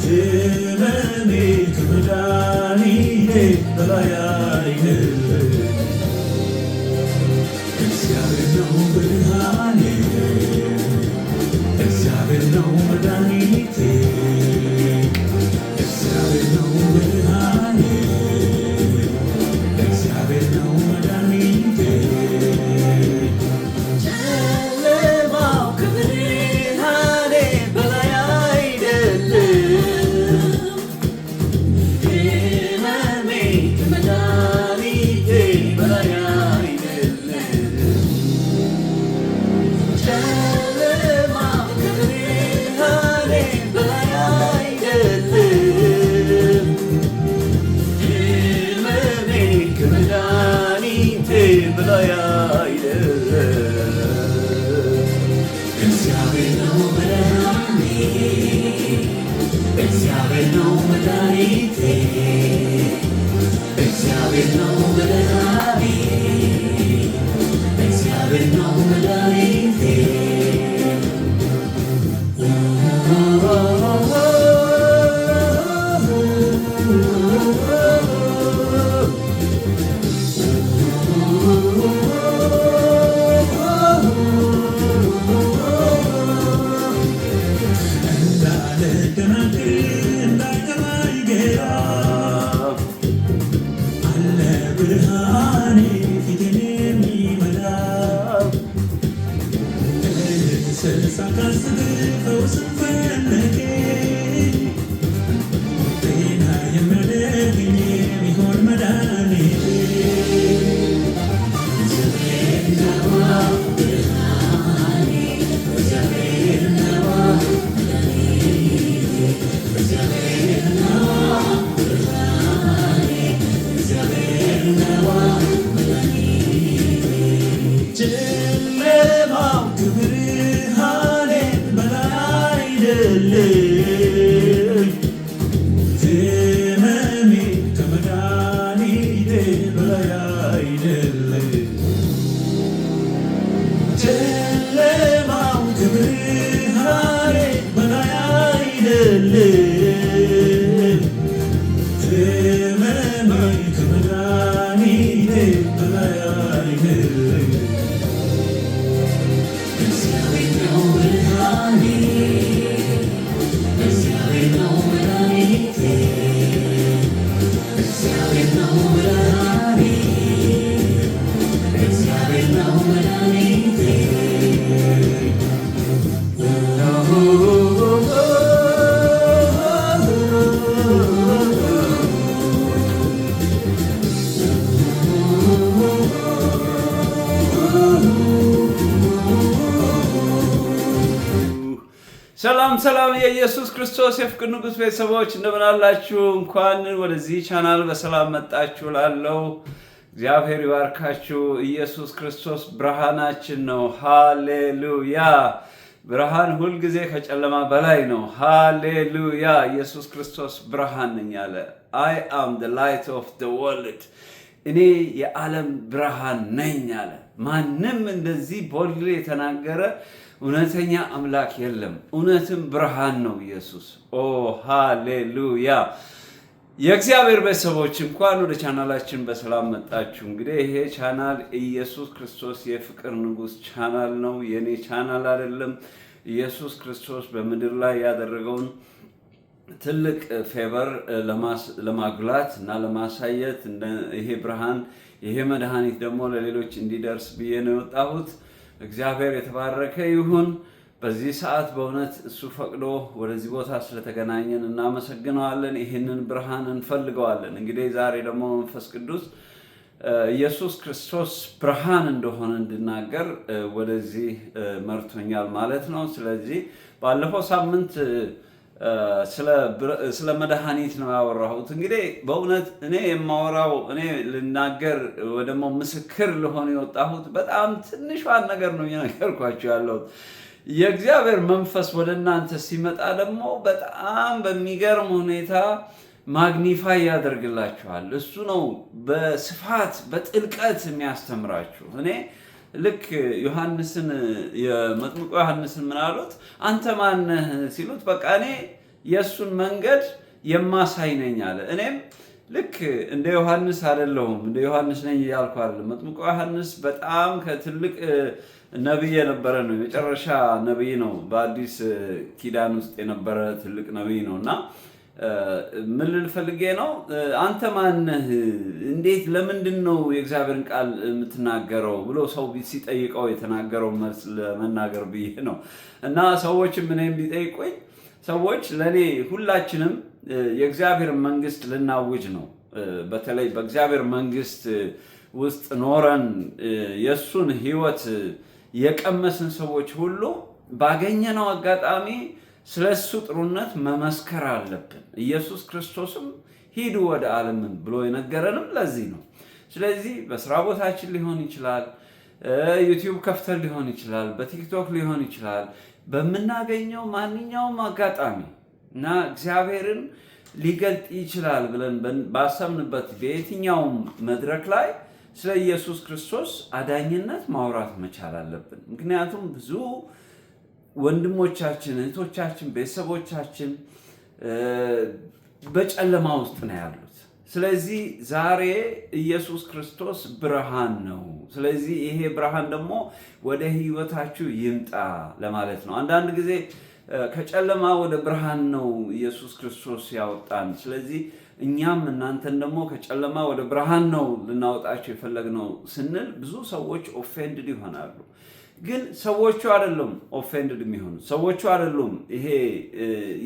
ዘመኔ ከመድኃኒቴ በላይ አይደለም። እግዚአብሔር ነው ብርሃኔ፣ እግዚአብሔር ነው መድኃኒቴ፣ እግዚአብሔር ነው ብርሃኔ፣ እግዚአብሔር ነው መድኃኒቴ። ጨለማው ከብርሃኔ በላይ አይደለም። ሕመሜ ከመድኃኒቴ በላይ አይደለም። ጨለማው ከብርሃኔ በላይ አይደለም። ሕመሜ ከመድኃኒቴ በላይ አይደለም። እግዚአብሔር ነው ብርሃኔ፣ እግዚአብሔር ነው መድኃኒቴ፣ እግዚአብሔር ነው ብርሃኔ፣ እግዚአብሔር ነው መድኃኒቴ። ጨለማው ከብርሃኔ በላይ አይደለም። ሕመሜ ከመድኃኒቴ በላይ አይደለም። ጨለማው ከብርሃኔ በላይ አይደለም። ሕመሜ ከመድኃኒቴ በላይ አይደለም። እግዚአብሔር ነው ብርሃኔ፣ እግዚአብሔር ነው መድኃኒቴ፣ እግዚአብሔር ነው ብርሃኔ፣ እግዚአብሔር ነው መድኃኒቴ። ሰላም ሰላም፣ የኢየሱስ ክርስቶስ የፍቅር ንጉሥ ቤተሰቦች እንደምን አላችሁ? እንኳን ወደዚህ ቻናል በሰላም መጣችሁ ላለው እግዚአብሔር ይባርካችሁ። ኢየሱስ ክርስቶስ ብርሃናችን ነው። ሃሌሉያ! ብርሃን ሁልጊዜ ከጨለማ በላይ ነው። ሃሌሉያ! ኢየሱስ ክርስቶስ ብርሃን ነኝ አለ። አይ አም the light of the world፣ እኔ የዓለም ብርሃን ነኝ አለ። ማንም እንደዚህ ቦልድ የተናገረ እውነተኛ አምላክ የለም። እውነትም ብርሃን ነው ኢየሱስ። ኦ ሃሌሉያ! የእግዚአብሔር ቤተሰቦች እንኳን ወደ ቻናላችን በሰላም መጣችሁ። እንግዲህ ይሄ ቻናል ኢየሱስ ክርስቶስ የፍቅር ንጉሥ ቻናል ነው፣ የኔ ቻናል አይደለም። ኢየሱስ ክርስቶስ በምድር ላይ ያደረገውን ትልቅ ፌቨር ለማጉላት እና ለማሳየት ይሄ ብርሃን ይሄ መድኃኒት ደግሞ ለሌሎች እንዲደርስ ብዬ ነው የወጣሁት። እግዚአብሔር የተባረከ ይሁን። በዚህ ሰዓት በእውነት እሱ ፈቅዶ ወደዚህ ቦታ ስለተገናኘን እናመሰግነዋለን። ይህንን ብርሃን እንፈልገዋለን። እንግዲህ ዛሬ ደግሞ መንፈስ ቅዱስ ኢየሱስ ክርስቶስ ብርሃን እንደሆነ እንድናገር ወደዚህ መርቶኛል ማለት ነው። ስለዚህ ባለፈው ሳምንት ስለ መድኃኒት ነው ያወራሁት። እንግዲህ በእውነት እኔ የማወራው እኔ ልናገር ደግሞ ምስክር ለሆነ የወጣሁት በጣም ትንሿን ነገር ነው እየነገርኳቸው ያለሁት። የእግዚአብሔር መንፈስ ወደ እናንተ ሲመጣ ደግሞ በጣም በሚገርም ሁኔታ ማግኒፋይ ያደርግላችኋል። እሱ ነው በስፋት በጥልቀት የሚያስተምራችሁ። እኔ ልክ ዮሐንስን የመጥምቁ ዮሐንስን ምን አሉት? አንተ ማን ነህ ሲሉት በቃ እኔ የእሱን መንገድ የማሳይ ነኝ አለ። እኔም ልክ እንደ ዮሐንስ አይደለሁም፣ እንደ ዮሐንስ ነኝ እያልኩ አይደለም። መጥምቁ ዮሐንስ በጣም ከትልቅ ነቢይ የነበረ ነው። የመጨረሻ ነቢይ ነው። በአዲስ ኪዳን ውስጥ የነበረ ትልቅ ነቢይ ነው እና ምን ልል ፈልጌ ነው? አንተ ማነህ? እንዴት ለምንድን ነው የእግዚአብሔርን ቃል የምትናገረው ብሎ ሰው ሲጠይቀው የተናገረው መልስ ለመናገር ብዬ ነው። እና ሰዎችም እኔም ቢጠይቁኝ ሰዎች ለእኔ ሁላችንም የእግዚአብሔርን መንግስት ልናውጅ ነው። በተለይ በእግዚአብሔር መንግስት ውስጥ ኖረን የእሱን ህይወት የቀመስን ሰዎች ሁሉ ባገኘነው አጋጣሚ ስለ እሱ ጥሩነት መመስከር አለብን። ኢየሱስ ክርስቶስም ሂዱ ወደ ዓለምን ብሎ የነገረንም ለዚህ ነው። ስለዚህ በስራ ቦታችን ሊሆን ይችላል፣ ዩቲዩብ ከፍተን ሊሆን ይችላል፣ በቲክቶክ ሊሆን ይችላል፣ በምናገኘው ማንኛውም አጋጣሚ እና እግዚአብሔርን ሊገልጥ ይችላል ብለን ባሰብንበት በየትኛውም መድረክ ላይ ስለ ኢየሱስ ክርስቶስ አዳኝነት ማውራት መቻል አለብን። ምክንያቱም ብዙ ወንድሞቻችን፣ እህቶቻችን፣ ቤተሰቦቻችን በጨለማ ውስጥ ነው ያሉት። ስለዚህ ዛሬ ኢየሱስ ክርስቶስ ብርሃን ነው። ስለዚህ ይሄ ብርሃን ደግሞ ወደ ህይወታችሁ ይምጣ ለማለት ነው። አንዳንድ ጊዜ ከጨለማ ወደ ብርሃን ነው ኢየሱስ ክርስቶስ ያወጣን። ስለዚህ እኛም እናንተን ደግሞ ከጨለማ ወደ ብርሃን ነው ልናወጣቸው የፈለግነው ስንል ብዙ ሰዎች ኦፌንድድ ይሆናሉ። ግን ሰዎቹ አይደሉም ኦፌንድድ የሚሆኑት፣ ሰዎቹ አይደሉም ይሄ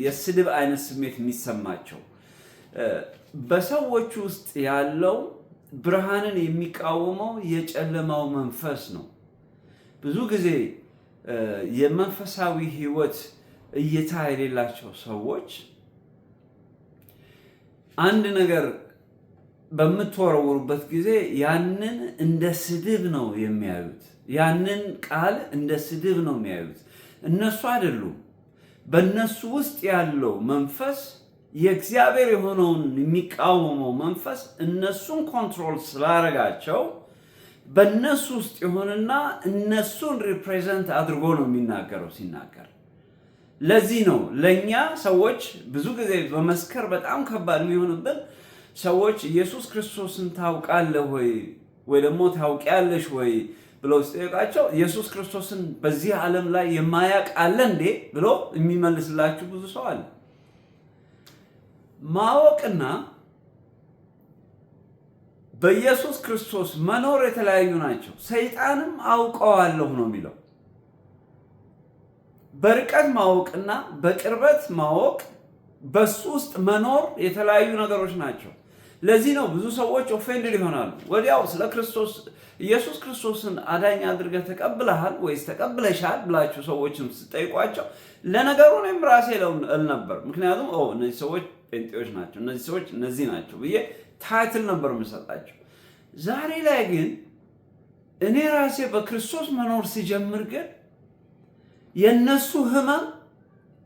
የስድብ አይነት ስሜት የሚሰማቸው። በሰዎች ውስጥ ያለው ብርሃንን የሚቃወመው የጨለማው መንፈስ ነው። ብዙ ጊዜ የመንፈሳዊ ህይወት እይታ የሌላቸው ሰዎች አንድ ነገር በምትወረውሩበት ጊዜ ያንን እንደ ስድብ ነው የሚያዩት። ያንን ቃል እንደ ስድብ ነው የሚያዩት። እነሱ አይደሉም። በእነሱ ውስጥ ያለው መንፈስ የእግዚአብሔር የሆነውን የሚቃወመው መንፈስ እነሱን ኮንትሮል ስላደረጋቸው በእነሱ ውስጥ የሆነና እነሱን ሪፕሬዘንት አድርጎ ነው የሚናገረው ሲናገር። ለዚህ ነው ለእኛ ሰዎች ብዙ ጊዜ በመስከር በጣም ከባድ የሚሆንብን። ሰዎች ኢየሱስ ክርስቶስን ታውቃለህ ወይ ደግሞ ታውቂያለሽ ወይ ብለው ሲጠይቃቸው ኢየሱስ ክርስቶስን በዚህ ዓለም ላይ የማያውቅ አለ እንዴ ብሎ የሚመልስላችሁ ብዙ ሰው አለ። ማወቅና በኢየሱስ ክርስቶስ መኖር የተለያዩ ናቸው። ሰይጣንም አውቀዋለሁ ነው የሚለው። በርቀት ማወቅና በቅርበት ማወቅ፣ በሱ ውስጥ መኖር የተለያዩ ነገሮች ናቸው። ለዚህ ነው ብዙ ሰዎች ኦፌንድድ ይሆናሉ። ወዲያው ስለ ክርስቶስ ኢየሱስ ክርስቶስን አዳኝ አድርገህ ተቀብለሃል ወይስ ተቀብለሻል ብላችሁ ሰዎችም ስጠይቋቸው ለነገሩ እኔም ራሴ እል ነበር። ምክንያቱም እነዚህ ሰዎች ጴንጤዎች ናቸው፣ እነዚህ ሰዎች እነዚህ ናቸው ብዬ ታይትል ነበር የምሰጣቸው። ዛሬ ላይ ግን እኔ ራሴ በክርስቶስ መኖር ሲጀምር ግን የነሱ ህመም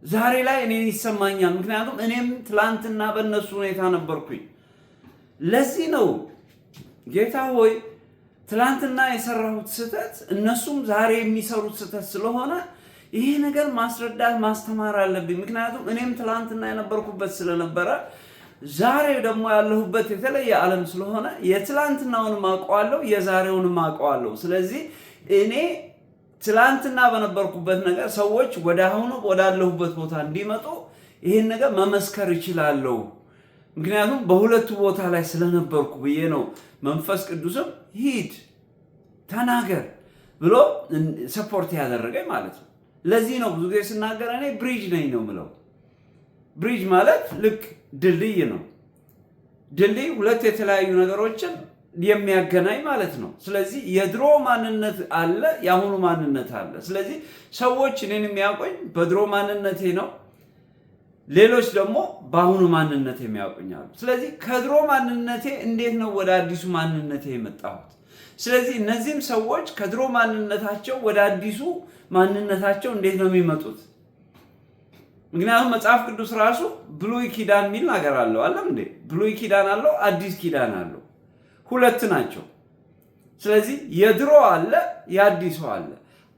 ዛሬ ላይ እኔን ይሰማኛል። ምክንያቱም እኔም ትላንትና በእነሱ ሁኔታ ነበርኩኝ። ለዚህ ነው ጌታ ሆይ ትላንትና የሰራሁት ስህተት እነሱም ዛሬ የሚሰሩት ስህተት ስለሆነ ይሄ ነገር ማስረዳት ማስተማር አለብኝ። ምክንያቱም እኔም ትላንትና የነበርኩበት ስለነበረ ዛሬ ደግሞ ያለሁበት የተለየ ዓለም ስለሆነ የትላንትናውንም አውቀዋለሁ፣ የዛሬውንም አውቀዋለሁ። ስለዚህ እኔ ትላንትና በነበርኩበት ነገር ሰዎች ወደ አሁኑ ወዳለሁበት ቦታ እንዲመጡ ይሄን ነገር መመስከር ይችላለሁ። ምክንያቱም በሁለቱ ቦታ ላይ ስለነበርኩ ብዬ ነው። መንፈስ ቅዱስም ሂድ ተናገር ብሎ ሰፖርት ያደረገኝ ማለት ነው። ለዚህ ነው ብዙ ጊዜ ስናገር እኔ ብሪጅ ነኝ ነው የምለው። ብሪጅ ማለት ልክ ድልድይ ነው። ድልድይ ሁለት የተለያዩ ነገሮችን የሚያገናኝ ማለት ነው። ስለዚህ የድሮ ማንነት አለ፣ የአሁኑ ማንነት አለ። ስለዚህ ሰዎች እኔን የሚያውቁኝ በድሮ ማንነቴ ነው፣ ሌሎች ደግሞ በአሁኑ ማንነቴ የሚያውቁኛሉ። ስለዚህ ከድሮ ማንነቴ እንዴት ነው ወደ አዲሱ ማንነቴ የመጣሁት? ስለዚህ እነዚህም ሰዎች ከድሮ ማንነታቸው ወደ አዲሱ ማንነታቸው እንዴት ነው የሚመጡት? ምክንያቱም መጽሐፍ ቅዱስ ራሱ ብሉይ ኪዳን የሚል ነገር አለው። አለም እንዴ? ብሉይ ኪዳን አለው፣ አዲስ ኪዳን አለው። ሁለት ናቸው። ስለዚህ የድሮ አለ፣ የአዲሱ አለ።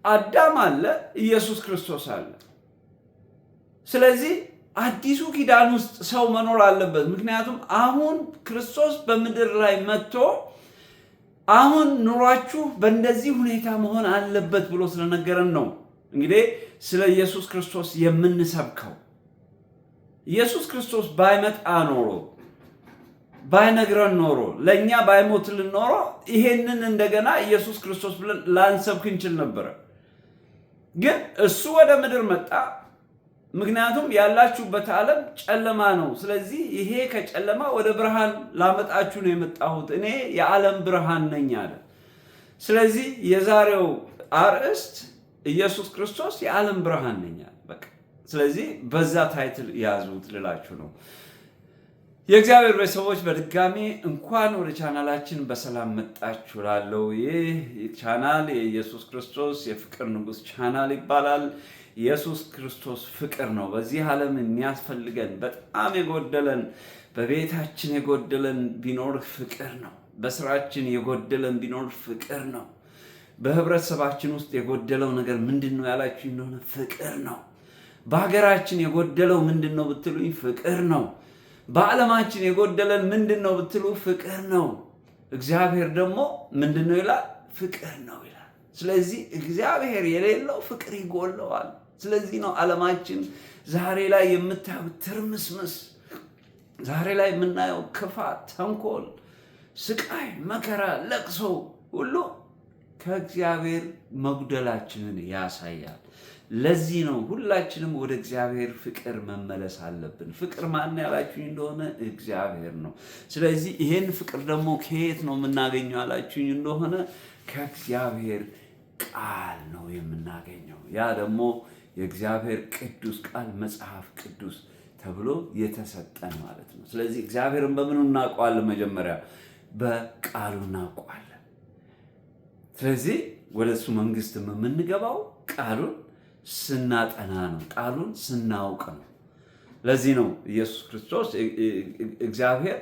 አዳም አለ፣ ኢየሱስ ክርስቶስ አለ። ስለዚህ አዲሱ ኪዳን ውስጥ ሰው መኖር አለበት። ምክንያቱም አሁን ክርስቶስ በምድር ላይ መጥቶ አሁን ኑሯችሁ በእንደዚህ ሁኔታ መሆን አለበት ብሎ ስለነገረን ነው እንግዲህ ስለ ኢየሱስ ክርስቶስ የምንሰብከው። ኢየሱስ ክርስቶስ ባይመጣ ኖሮ ባይነግረን ኖሮ ለእኛ ባይሞትልን ኖሮ ይሄንን እንደገና ኢየሱስ ክርስቶስ ብለን ላንሰብክ እንችል ነበረ። ግን እሱ ወደ ምድር መጣ። ምክንያቱም ያላችሁበት ዓለም ጨለማ ነው። ስለዚህ ይሄ ከጨለማ ወደ ብርሃን ላመጣችሁ ነው የመጣሁት፣ እኔ የዓለም ብርሃን ነኝ አለ። ስለዚህ የዛሬው አርእስት ኢየሱስ ክርስቶስ የዓለም ብርሃን ነኝ አለ። በቃ ስለዚህ በዛ ታይትል ያዙት ልላችሁ ነው። የእግዚአብሔር ቤተሰቦች በድጋሚ እንኳን ወደ ቻናላችን በሰላም መጣችሁ ላለው። ይህ ቻናል የኢየሱስ ክርስቶስ የፍቅር ንጉሥ ቻናል ይባላል። ኢየሱስ ክርስቶስ ፍቅር ነው። በዚህ ዓለም የሚያስፈልገን በጣም የጎደለን፣ በቤታችን የጎደለን ቢኖር ፍቅር ነው። በስራችን የጎደለን ቢኖር ፍቅር ነው። በህብረተሰባችን ውስጥ የጎደለው ነገር ምንድን ነው ያላችሁ እንደሆነ ፍቅር ነው። በሀገራችን የጎደለው ምንድን ነው ብትሉኝ ፍቅር ነው። በዓለማችን የጎደለን ምንድን ነው ብትሉ ፍቅር ነው። እግዚአብሔር ደግሞ ምንድን ነው ይላል? ፍቅር ነው ይላል። ስለዚህ እግዚአብሔር የሌለው ፍቅር ይጎለዋል። ስለዚህ ነው ዓለማችን ዛሬ ላይ የምታዩት ትርምስምስ፣ ዛሬ ላይ የምናየው ክፋት፣ ተንኮል፣ ስቃይ፣ መከራ፣ ለቅሶ ሁሉ ከእግዚአብሔር መጉደላችንን ያሳያል። ለዚህ ነው ሁላችንም ወደ እግዚአብሔር ፍቅር መመለስ አለብን። ፍቅር ማን ያላችሁኝ እንደሆነ እግዚአብሔር ነው። ስለዚህ ይሄን ፍቅር ደግሞ ከየት ነው የምናገኘው ያላችሁኝ እንደሆነ ከእግዚአብሔር ቃል ነው የምናገኘው። ያ ደግሞ የእግዚአብሔር ቅዱስ ቃል መጽሐፍ ቅዱስ ተብሎ የተሰጠን ማለት ነው። ስለዚህ እግዚአብሔርን በምኑ እናውቀዋለን? መጀመሪያ በቃሉ እናውቀዋለን። ስለዚህ ወደ እሱ መንግስት የምንገባው ቃሉን ስናጠና ነው፣ ቃሉን ስናውቅ ነው። ለዚህ ነው ኢየሱስ ክርስቶስ እግዚአብሔር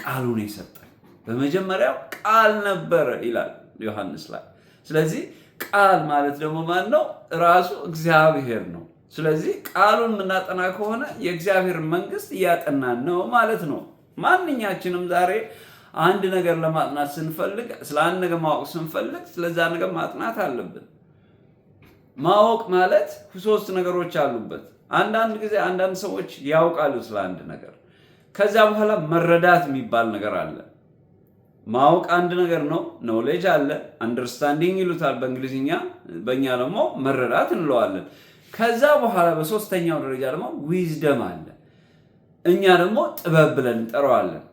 ቃሉን የሰጠን። በመጀመሪያው ቃል ነበረ ይላል ዮሐንስ ላይ። ስለዚህ ቃል ማለት ደግሞ ማን ነው? ራሱ እግዚአብሔር ነው። ስለዚህ ቃሉን የምናጠና ከሆነ የእግዚአብሔር መንግስት እያጠናን ነው ማለት ነው። ማንኛችንም ዛሬ አንድ ነገር ለማጥናት ስንፈልግ፣ ስለ አንድ ነገር ማወቅ ስንፈልግ ስለዛ ነገር ማጥናት አለብን። ማወቅ ማለት ሶስት ነገሮች አሉበት። አንዳንድ ጊዜ አንዳንድ ሰዎች ያውቃሉ ስለ አንድ ነገር፣ ከዛ በኋላ መረዳት የሚባል ነገር አለ። ማወቅ አንድ ነገር ነው፣ ኖሌጅ አለ፣ አንደርስታንዲንግ ይሉታል በእንግሊዝኛ፣ በእኛ ደግሞ መረዳት እንለዋለን። ከዛ በኋላ በሶስተኛው ደረጃ ደግሞ ዊዝደም አለ፣ እኛ ደግሞ ጥበብ ብለን እንጠራዋለን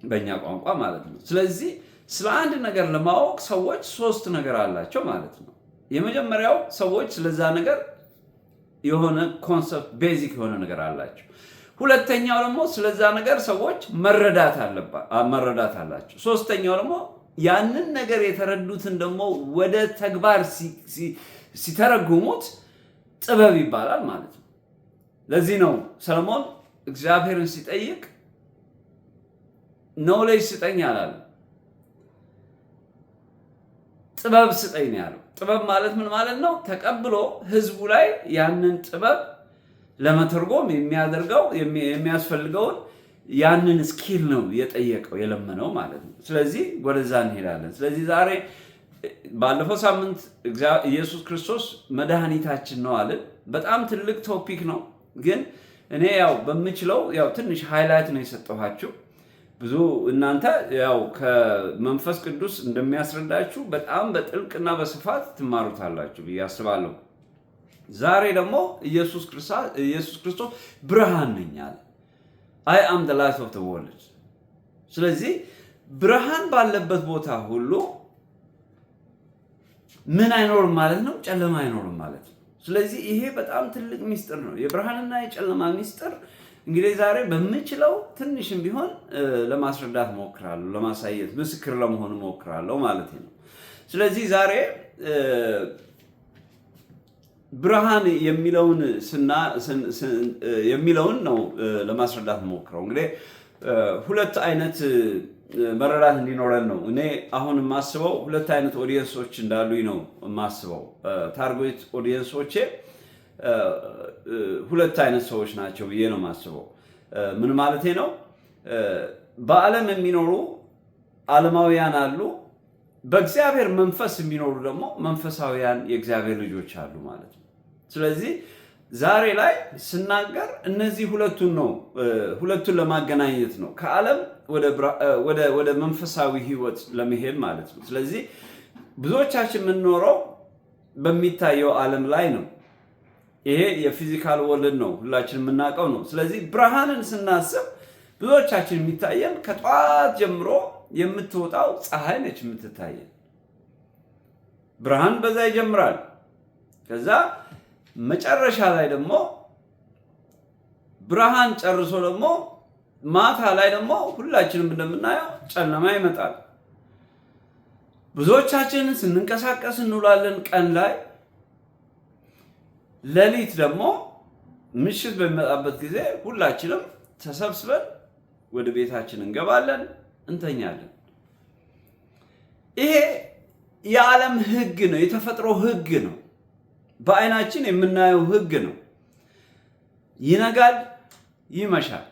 በእኛ ቋንቋ ማለት ነው። ስለዚህ ስለ አንድ ነገር ለማወቅ ሰዎች ሶስት ነገር አላቸው ማለት ነው። የመጀመሪያው ሰዎች ስለዛ ነገር የሆነ ኮንሰፕት ቤዚክ የሆነ ነገር አላቸው። ሁለተኛው ደግሞ ስለዛ ነገር ሰዎች መረዳት አላቸው። ሶስተኛው ደግሞ ያንን ነገር የተረዱትን ደግሞ ወደ ተግባር ሲተረጉሙት ጥበብ ይባላል ማለት ነው። ለዚህ ነው ሰለሞን እግዚአብሔርን ሲጠይቅ ኖሌጅ ስጠኝ አላለም፣ ጥበብ ስጠኝ ያለው። ጥበብ ማለት ምን ማለት ነው? ተቀብሎ ህዝቡ ላይ ያንን ጥበብ ለመተርጎም የሚያስፈልገውን ያንን ስኪል ነው የጠየቀው የለመነው ማለት ነው። ስለዚህ ወደዛ እንሄዳለን። ስለዚህ ዛሬ ባለፈው ሳምንት ኢየሱስ ክርስቶስ መድኃኒታችን ነው አለን። በጣም ትልቅ ቶፒክ ነው፣ ግን እኔ ያው በምችለው ያው ትንሽ ሃይላይት ነው የሰጠኋችሁ። ብዙ እናንተ ያው ከመንፈስ ቅዱስ እንደሚያስረዳችሁ በጣም በጥልቅና በስፋት ትማሩታላችሁ ብዬ አስባለሁ። ዛሬ ደግሞ ኢየሱስ ክርስቶስ ብርሃን ነኝ አለ። I am the light of the world። ስለዚህ ብርሃን ባለበት ቦታ ሁሉ ምን አይኖርም ማለት ነው? ጨለማ አይኖርም ማለት ነው። ስለዚህ ይሄ በጣም ትልቅ ሚስጥር ነው። የብርሃንና የጨለማ ሚስጥር እንግዲህ ዛሬ በምችለው ትንሽም ቢሆን ለማስረዳት ሞክራለሁ፣ ለማሳየት ምስክር ለመሆን ሞክራለሁ ማለት ነው። ስለዚህ ዛሬ ብርሃን የሚለውን ነው ለማስረዳት ሞክረው። እንግዲህ ሁለት አይነት መረዳት እንዲኖረን ነው። እኔ አሁን የማስበው ሁለት አይነት ኦዲየንሶች እንዳሉኝ ነው የማስበው። ታርጌት ኦዲየንሶቼ ሁለት አይነት ሰዎች ናቸው ብዬ ነው የማስበው። ምን ማለቴ ነው? በዓለም የሚኖሩ ዓለማውያን አሉ፣ በእግዚአብሔር መንፈስ የሚኖሩ ደግሞ መንፈሳውያን የእግዚአብሔር ልጆች አሉ ማለት ነው። ስለዚህ ዛሬ ላይ ስናገር እነዚህ ሁለቱን ለማገናኘት ነው፣ ከዓለም ወደ መንፈሳዊ ህይወት ለመሄድ ማለት ነው። ስለዚህ ብዙዎቻችን የምንኖረው በሚታየው ዓለም ላይ ነው። ይሄ የፊዚካል ወርልድ ነው፣ ሁላችን የምናውቀው ነው። ስለዚህ ብርሃንን ስናስብ ብዙዎቻችን የሚታየን ከጠዋት ጀምሮ የምትወጣው ፀሐይ ነች የምትታየን። ብርሃን በዛ ይጀምራል። ከዛ መጨረሻ ላይ ደግሞ ብርሃን ጨርሶ ደግሞ ማታ ላይ ደግሞ ሁላችንም እንደምናየው ጨለማ ይመጣል። ብዙዎቻችን ስንንቀሳቀስ እንውላለን ቀን ላይ። ሌሊት ደግሞ ምሽት በሚመጣበት ጊዜ ሁላችንም ተሰብስበን ወደ ቤታችን እንገባለን፣ እንተኛለን። ይሄ የዓለም ህግ ነው፣ የተፈጥሮ ህግ ነው፣ በአይናችን የምናየው ህግ ነው። ይነጋል፣ ይመሻል፣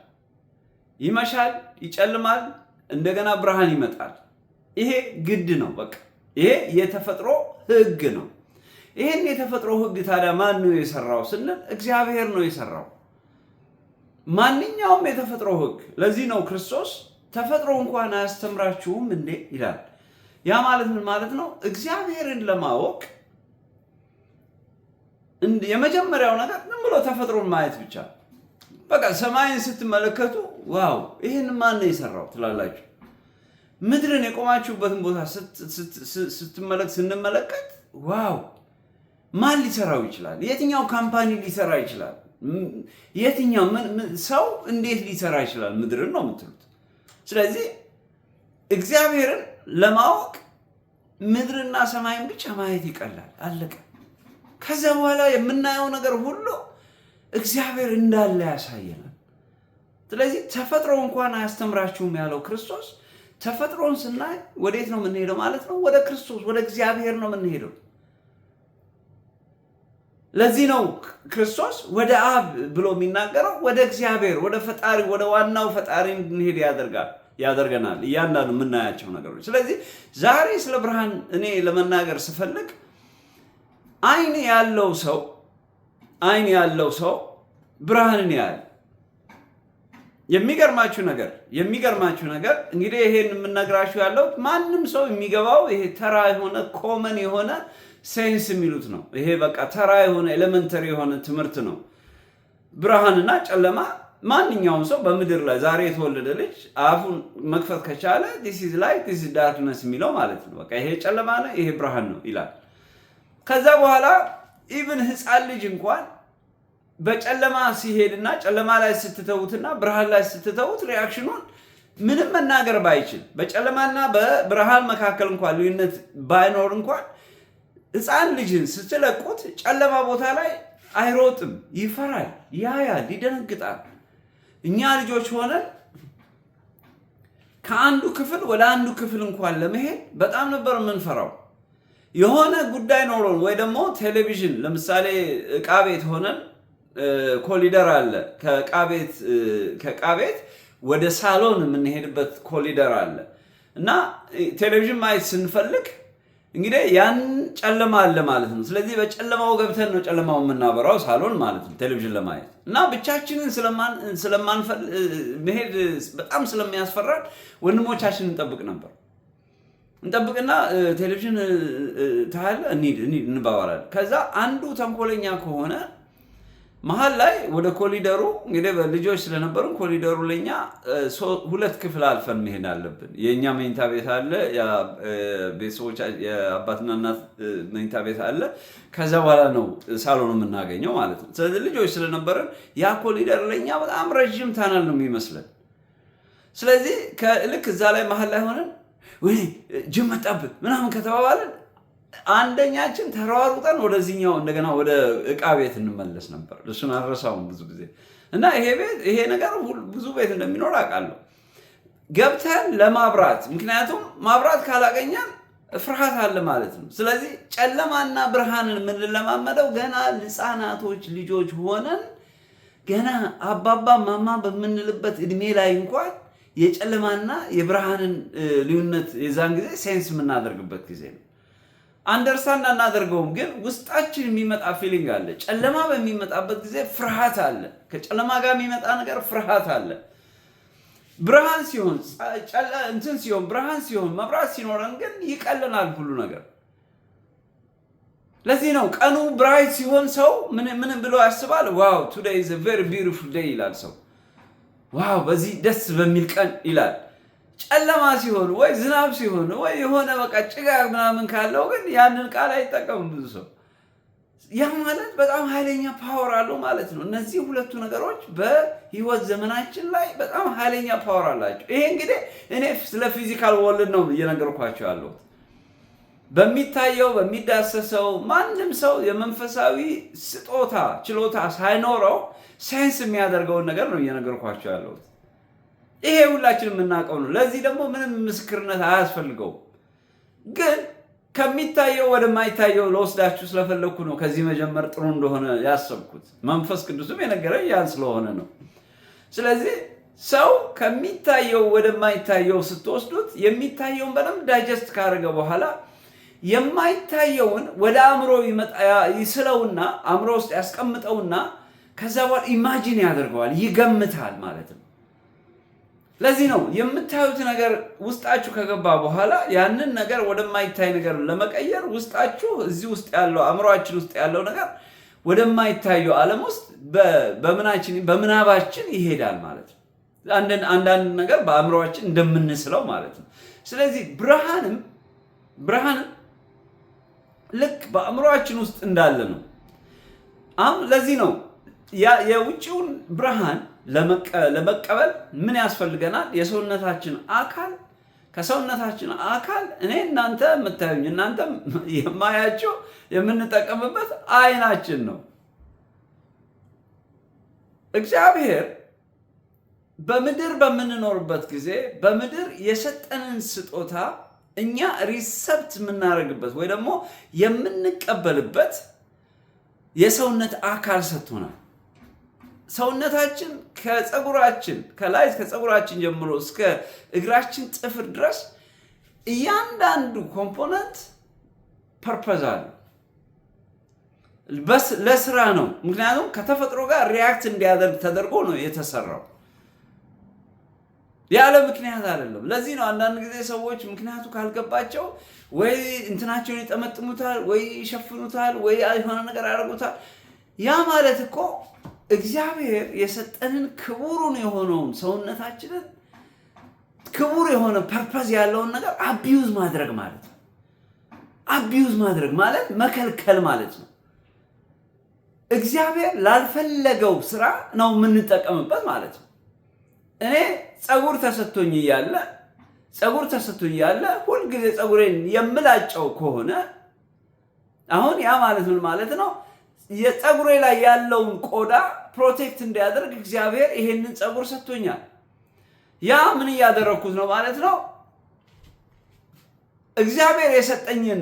ይመሻል፣ ይጨልማል፣ እንደገና ብርሃን ይመጣል። ይሄ ግድ ነው። በቃ ይሄ የተፈጥሮ ህግ ነው። ይሄን የተፈጥሮ ህግ ታዲያ ማን ነው የሰራው ስንል እግዚአብሔር ነው የሰራው። ማንኛውም የተፈጥሮ ህግ። ለዚህ ነው ክርስቶስ ተፈጥሮ እንኳን አያስተምራችሁም እንዴ ይላል። ያ ማለት ምን ማለት ነው? እግዚአብሔርን ለማወቅ የመጀመሪያው ነገር ዝም ብሎ ተፈጥሮን ማየት ብቻ። በቃ ሰማይን ስትመለከቱ ዋው ይሄን ማን ነው የሰራው ትላላችሁ። ምድርን የቆማችሁበትን ቦታ ስንመለከት ዋው ማን ሊሰራው ይችላል? የትኛው ካምፓኒ ሊሰራ ይችላል? የትኛው ሰው እንዴት ሊሰራ ይችላል? ምድርን ነው የምትሉት። ስለዚህ እግዚአብሔርን ለማወቅ ምድርና ሰማይን ብቻ ማየት ይቀላል። አለቀ። ከዛ በኋላ የምናየው ነገር ሁሉ እግዚአብሔር እንዳለ ያሳየናል። ስለዚህ ተፈጥሮ እንኳን አያስተምራችሁም ያለው ክርስቶስ፣ ተፈጥሮን ስናይ ወዴት ነው የምንሄደው ማለት ነው? ወደ ክርስቶስ ወደ እግዚአብሔር ነው የምንሄደው። ለዚህ ነው ክርስቶስ ወደ አብ ብሎ የሚናገረው ወደ እግዚአብሔር ወደ ፈጣሪ ወደ ዋናው ፈጣሪ እንድንሄድ ያደርገናል እያንዳንዱ የምናያቸው ነገሮች። ስለዚህ ዛሬ ስለ ብርሃን እኔ ለመናገር ስፈልግ አይን ያለው ሰው ብርሃንን ያያል። የሚገርማችሁ ነገር እንግዲህ ይሄን የምነግራችሁ ያለው ማንም ሰው የሚገባው ይሄ ተራ የሆነ ኮመን የሆነ ሳይንስ የሚሉት ነው። ይሄ በቃ ተራ የሆነ ኤሌመንተሪ የሆነ ትምህርት ነው። ብርሃንና ጨለማ ማንኛውም ሰው በምድር ላይ ዛሬ የተወለደ ልጅ አፉን መክፈት ከቻለ this is light this is darkness የሚለው ማለት ነው። በቃ ይሄ ጨለማ ነው፣ ይሄ ብርሃን ነው ይላል። ከዛ በኋላ ኢቭን ህፃን ልጅ እንኳን በጨለማ ሲሄድና ጨለማ ላይ ስትተውትና ብርሃን ላይ ስትተውት ሪአክሽኑን ምንም መናገር ባይችል በጨለማና በብርሃን መካከል እንኳን ልዩነት ባይኖር እንኳን ህፃን ልጅን ስትለቁት ጨለማ ቦታ ላይ አይሮጥም፣ ይፈራል፣ ያያል፣ ይደነግጣል። እኛ ልጆች ሆነን ከአንዱ ክፍል ወደ አንዱ ክፍል እንኳን ለመሄድ በጣም ነበር የምንፈራው። የሆነ ጉዳይ ኖሮን ወይ ደግሞ ቴሌቪዥን ለምሳሌ ዕቃ ቤት ሆነን ኮሊደር አለ፣ ከዕቃ ቤት ወደ ሳሎን የምንሄድበት ኮሊደር አለ እና ቴሌቪዥን ማየት ስንፈልግ እንግዲህ ያን ጨለማ አለ ማለት ነው። ስለዚህ በጨለማው ገብተን ነው ጨለማው የምናበራው ሳሎን ማለት ነው ቴሌቪዥን ለማየት እና ብቻችንን መሄድ በጣም ስለሚያስፈራን ወንድሞቻችንን እንጠብቅና ቴሌቪዥን ታያለ እንሂድ እንባባላለን። ከዛ አንዱ ተንኮለኛ ከሆነ መሀል ላይ ወደ ኮሊደሩ እንግዲህ ልጆች ስለነበሩ ኮሊደሩ ለኛ ሁለት ክፍል አልፈን መሄድ አለብን። የኛ መኝታ ቤት አለ፣ ቤተሰቦች የአባትና እናት መኝታ ቤት አለ። ከዛ በኋላ ነው ሳሎን የምናገኘው ማለት ነው። ስለዚህ ልጆች ስለነበረን ያ ኮሊደር ለኛ በጣም ረጅም ታናል ነው የሚመስለን። ስለዚህ ልክ እዛ ላይ መሀል ላይ ሆነን ወይ ጅብ መጣብን ምናምን ከተባባለን አንደኛችን ተሯሩጠን ወደዚህኛው እንደገና ወደ ዕቃ ቤት እንመለስ ነበር። እሱን አልረሳውም ብዙ ጊዜ እና ይሄ ነገር ብዙ ቤት እንደሚኖር አውቃለሁ። ገብተን ለማብራት ምክንያቱም ማብራት ካላገኘን ፍርሃት አለ ማለት ነው። ስለዚህ ጨለማና ብርሃንን የምንለማመደው ገና ህፃናቶች ልጆች ሆነን ገና አባባ ማማ በምንልበት እድሜ ላይ እንኳን የጨለማና የብርሃንን ልዩነት የዛን ጊዜ ሴንስ የምናደርግበት ጊዜ ነው። አንደርስታንድ አናደርገውም፣ ግን ውስጣችን የሚመጣ ፊሊንግ አለ። ጨለማ በሚመጣበት ጊዜ ፍርሃት አለ። ከጨለማ ጋር የሚመጣ ነገር ፍርሃት አለ። ብርሃን ሲሆን ብርሃን ሲሆን መብራት ሲኖረን ግን ይቀለናል ሁሉ ነገር። ለዚህ ነው ቀኑ ብራይት ሲሆን ሰው ምን ብሎ ያስባል? ዋው ቱዴይ ኢዝ አ ቬሪ ቢዩቲፉል ዴይ ይላል ሰው። ዋው በዚህ ደስ በሚል ቀን ይላል። ጨለማ ሲሆን ወይ ዝናብ ሲሆን ወይ የሆነ በቃ ጭጋግ ምናምን ካለው ግን ያንን ቃል አይጠቀምም ብዙ ሰው። ያ ማለት በጣም ኃይለኛ ፓወር አለው ማለት ነው። እነዚህ ሁለቱ ነገሮች በህይወት ዘመናችን ላይ በጣም ኃይለኛ ፓወር አላቸው። ይሄ እንግዲህ እኔ ስለ ፊዚካል ወርልድ ነው እየነገርኳቸው ያለሁት። በሚታየው በሚዳሰሰው ማንም ሰው የመንፈሳዊ ስጦታ ችሎታ ሳይኖረው ሴንስ የሚያደርገውን ነገር ነው እየነገርኳቸው ያለሁት። ይሄ ሁላችንም የምናውቀው ነው። ለዚህ ደግሞ ምንም ምስክርነት አያስፈልገውም። ግን ከሚታየው ወደማይታየው ለወስዳችሁ ስለፈለኩ ነው ከዚህ መጀመር ጥሩ እንደሆነ ያሰብኩት። መንፈስ ቅዱስም የነገረኝ ያን ስለሆነ ነው። ስለዚህ ሰው ከሚታየው ወደማይታየው ስትወስዱት የሚታየውን በደንብ ዳይጀስት ካደረገ በኋላ የማይታየውን ወደ አእምሮ ይስለውና አእምሮ ውስጥ ያስቀምጠውና ከዛ በኋላ ኢማጂን ያደርገዋል፣ ይገምታል ማለት ነው። ለዚህ ነው የምታዩት ነገር ውስጣችሁ ከገባ በኋላ ያንን ነገር ወደማይታይ ነገር ለመቀየር ውስጣችሁ እዚህ ውስጥ ያለው አእምሮአችን ውስጥ ያለው ነገር ወደማይታየው ዓለም ውስጥ በምናባችን ይሄዳል ማለት ነው። አንዳንድ ነገር በአእምሮአችን እንደምንስለው ማለት ነው። ስለዚህ ብርሃንም ልክ በአእምሮአችን ውስጥ እንዳለ ነው። አሁን ለዚህ ነው የውጭውን ብርሃን ለመቀበል ምን ያስፈልገናል? የሰውነታችን አካል ከሰውነታችን አካል እኔ እናንተ የምታዩኝ እናንተ የማያቸው የምንጠቀምበት አይናችን ነው። እግዚአብሔር በምድር በምንኖርበት ጊዜ በምድር የሰጠንን ስጦታ እኛ ሪሰፕት የምናደርግበት ወይ ደግሞ የምንቀበልበት የሰውነት አካል ሰጥቶናል። ሰውነታችን ከላይ ከፀጉራችን ጀምሮ እስከ እግራችን ጥፍር ድረስ እያንዳንዱ ኮምፖነንት ፐርፐዝ አለው፣ ለስራ ነው። ምክንያቱም ከተፈጥሮ ጋር ሪያክት እንዲያደርግ ተደርጎ ነው የተሰራው፣ ያለ ምክንያት አይደለም። ለዚህ ነው አንዳንድ ጊዜ ሰዎች ምክንያቱ ካልገባቸው ወይ እንትናቸውን ይጠመጥሙታል፣ ወይ ይሸፍኑታል፣ ወይ የሆነ ነገር ያደርጉታል። ያ ማለት እኮ እግዚአብሔር የሰጠንን ክቡሩን የሆነውን ሰውነታችንን ክቡር የሆነ ፐርፐዝ ያለውን ነገር አቢዩዝ ማድረግ ማለት ነው። አቢዩዝ ማድረግ ማለት መከልከል ማለት ነው። እግዚአብሔር ላልፈለገው ስራ ነው የምንጠቀምበት ማለት ነው። እኔ ፀጉር ተሰጥቶኝ እያለ ሁልጊዜ ፀጉሬን የምላጨው ከሆነ አሁን ያ ማለት ምን ማለት ነው? የፀጉሬ ላይ ያለውን ቆዳ ፕሮቴክት እንዲያደርግ እግዚአብሔር ይሄንን ፀጉር ሰጥቶኛል። ያ ምን እያደረኩት ነው ማለት ነው? እግዚአብሔር የሰጠኝን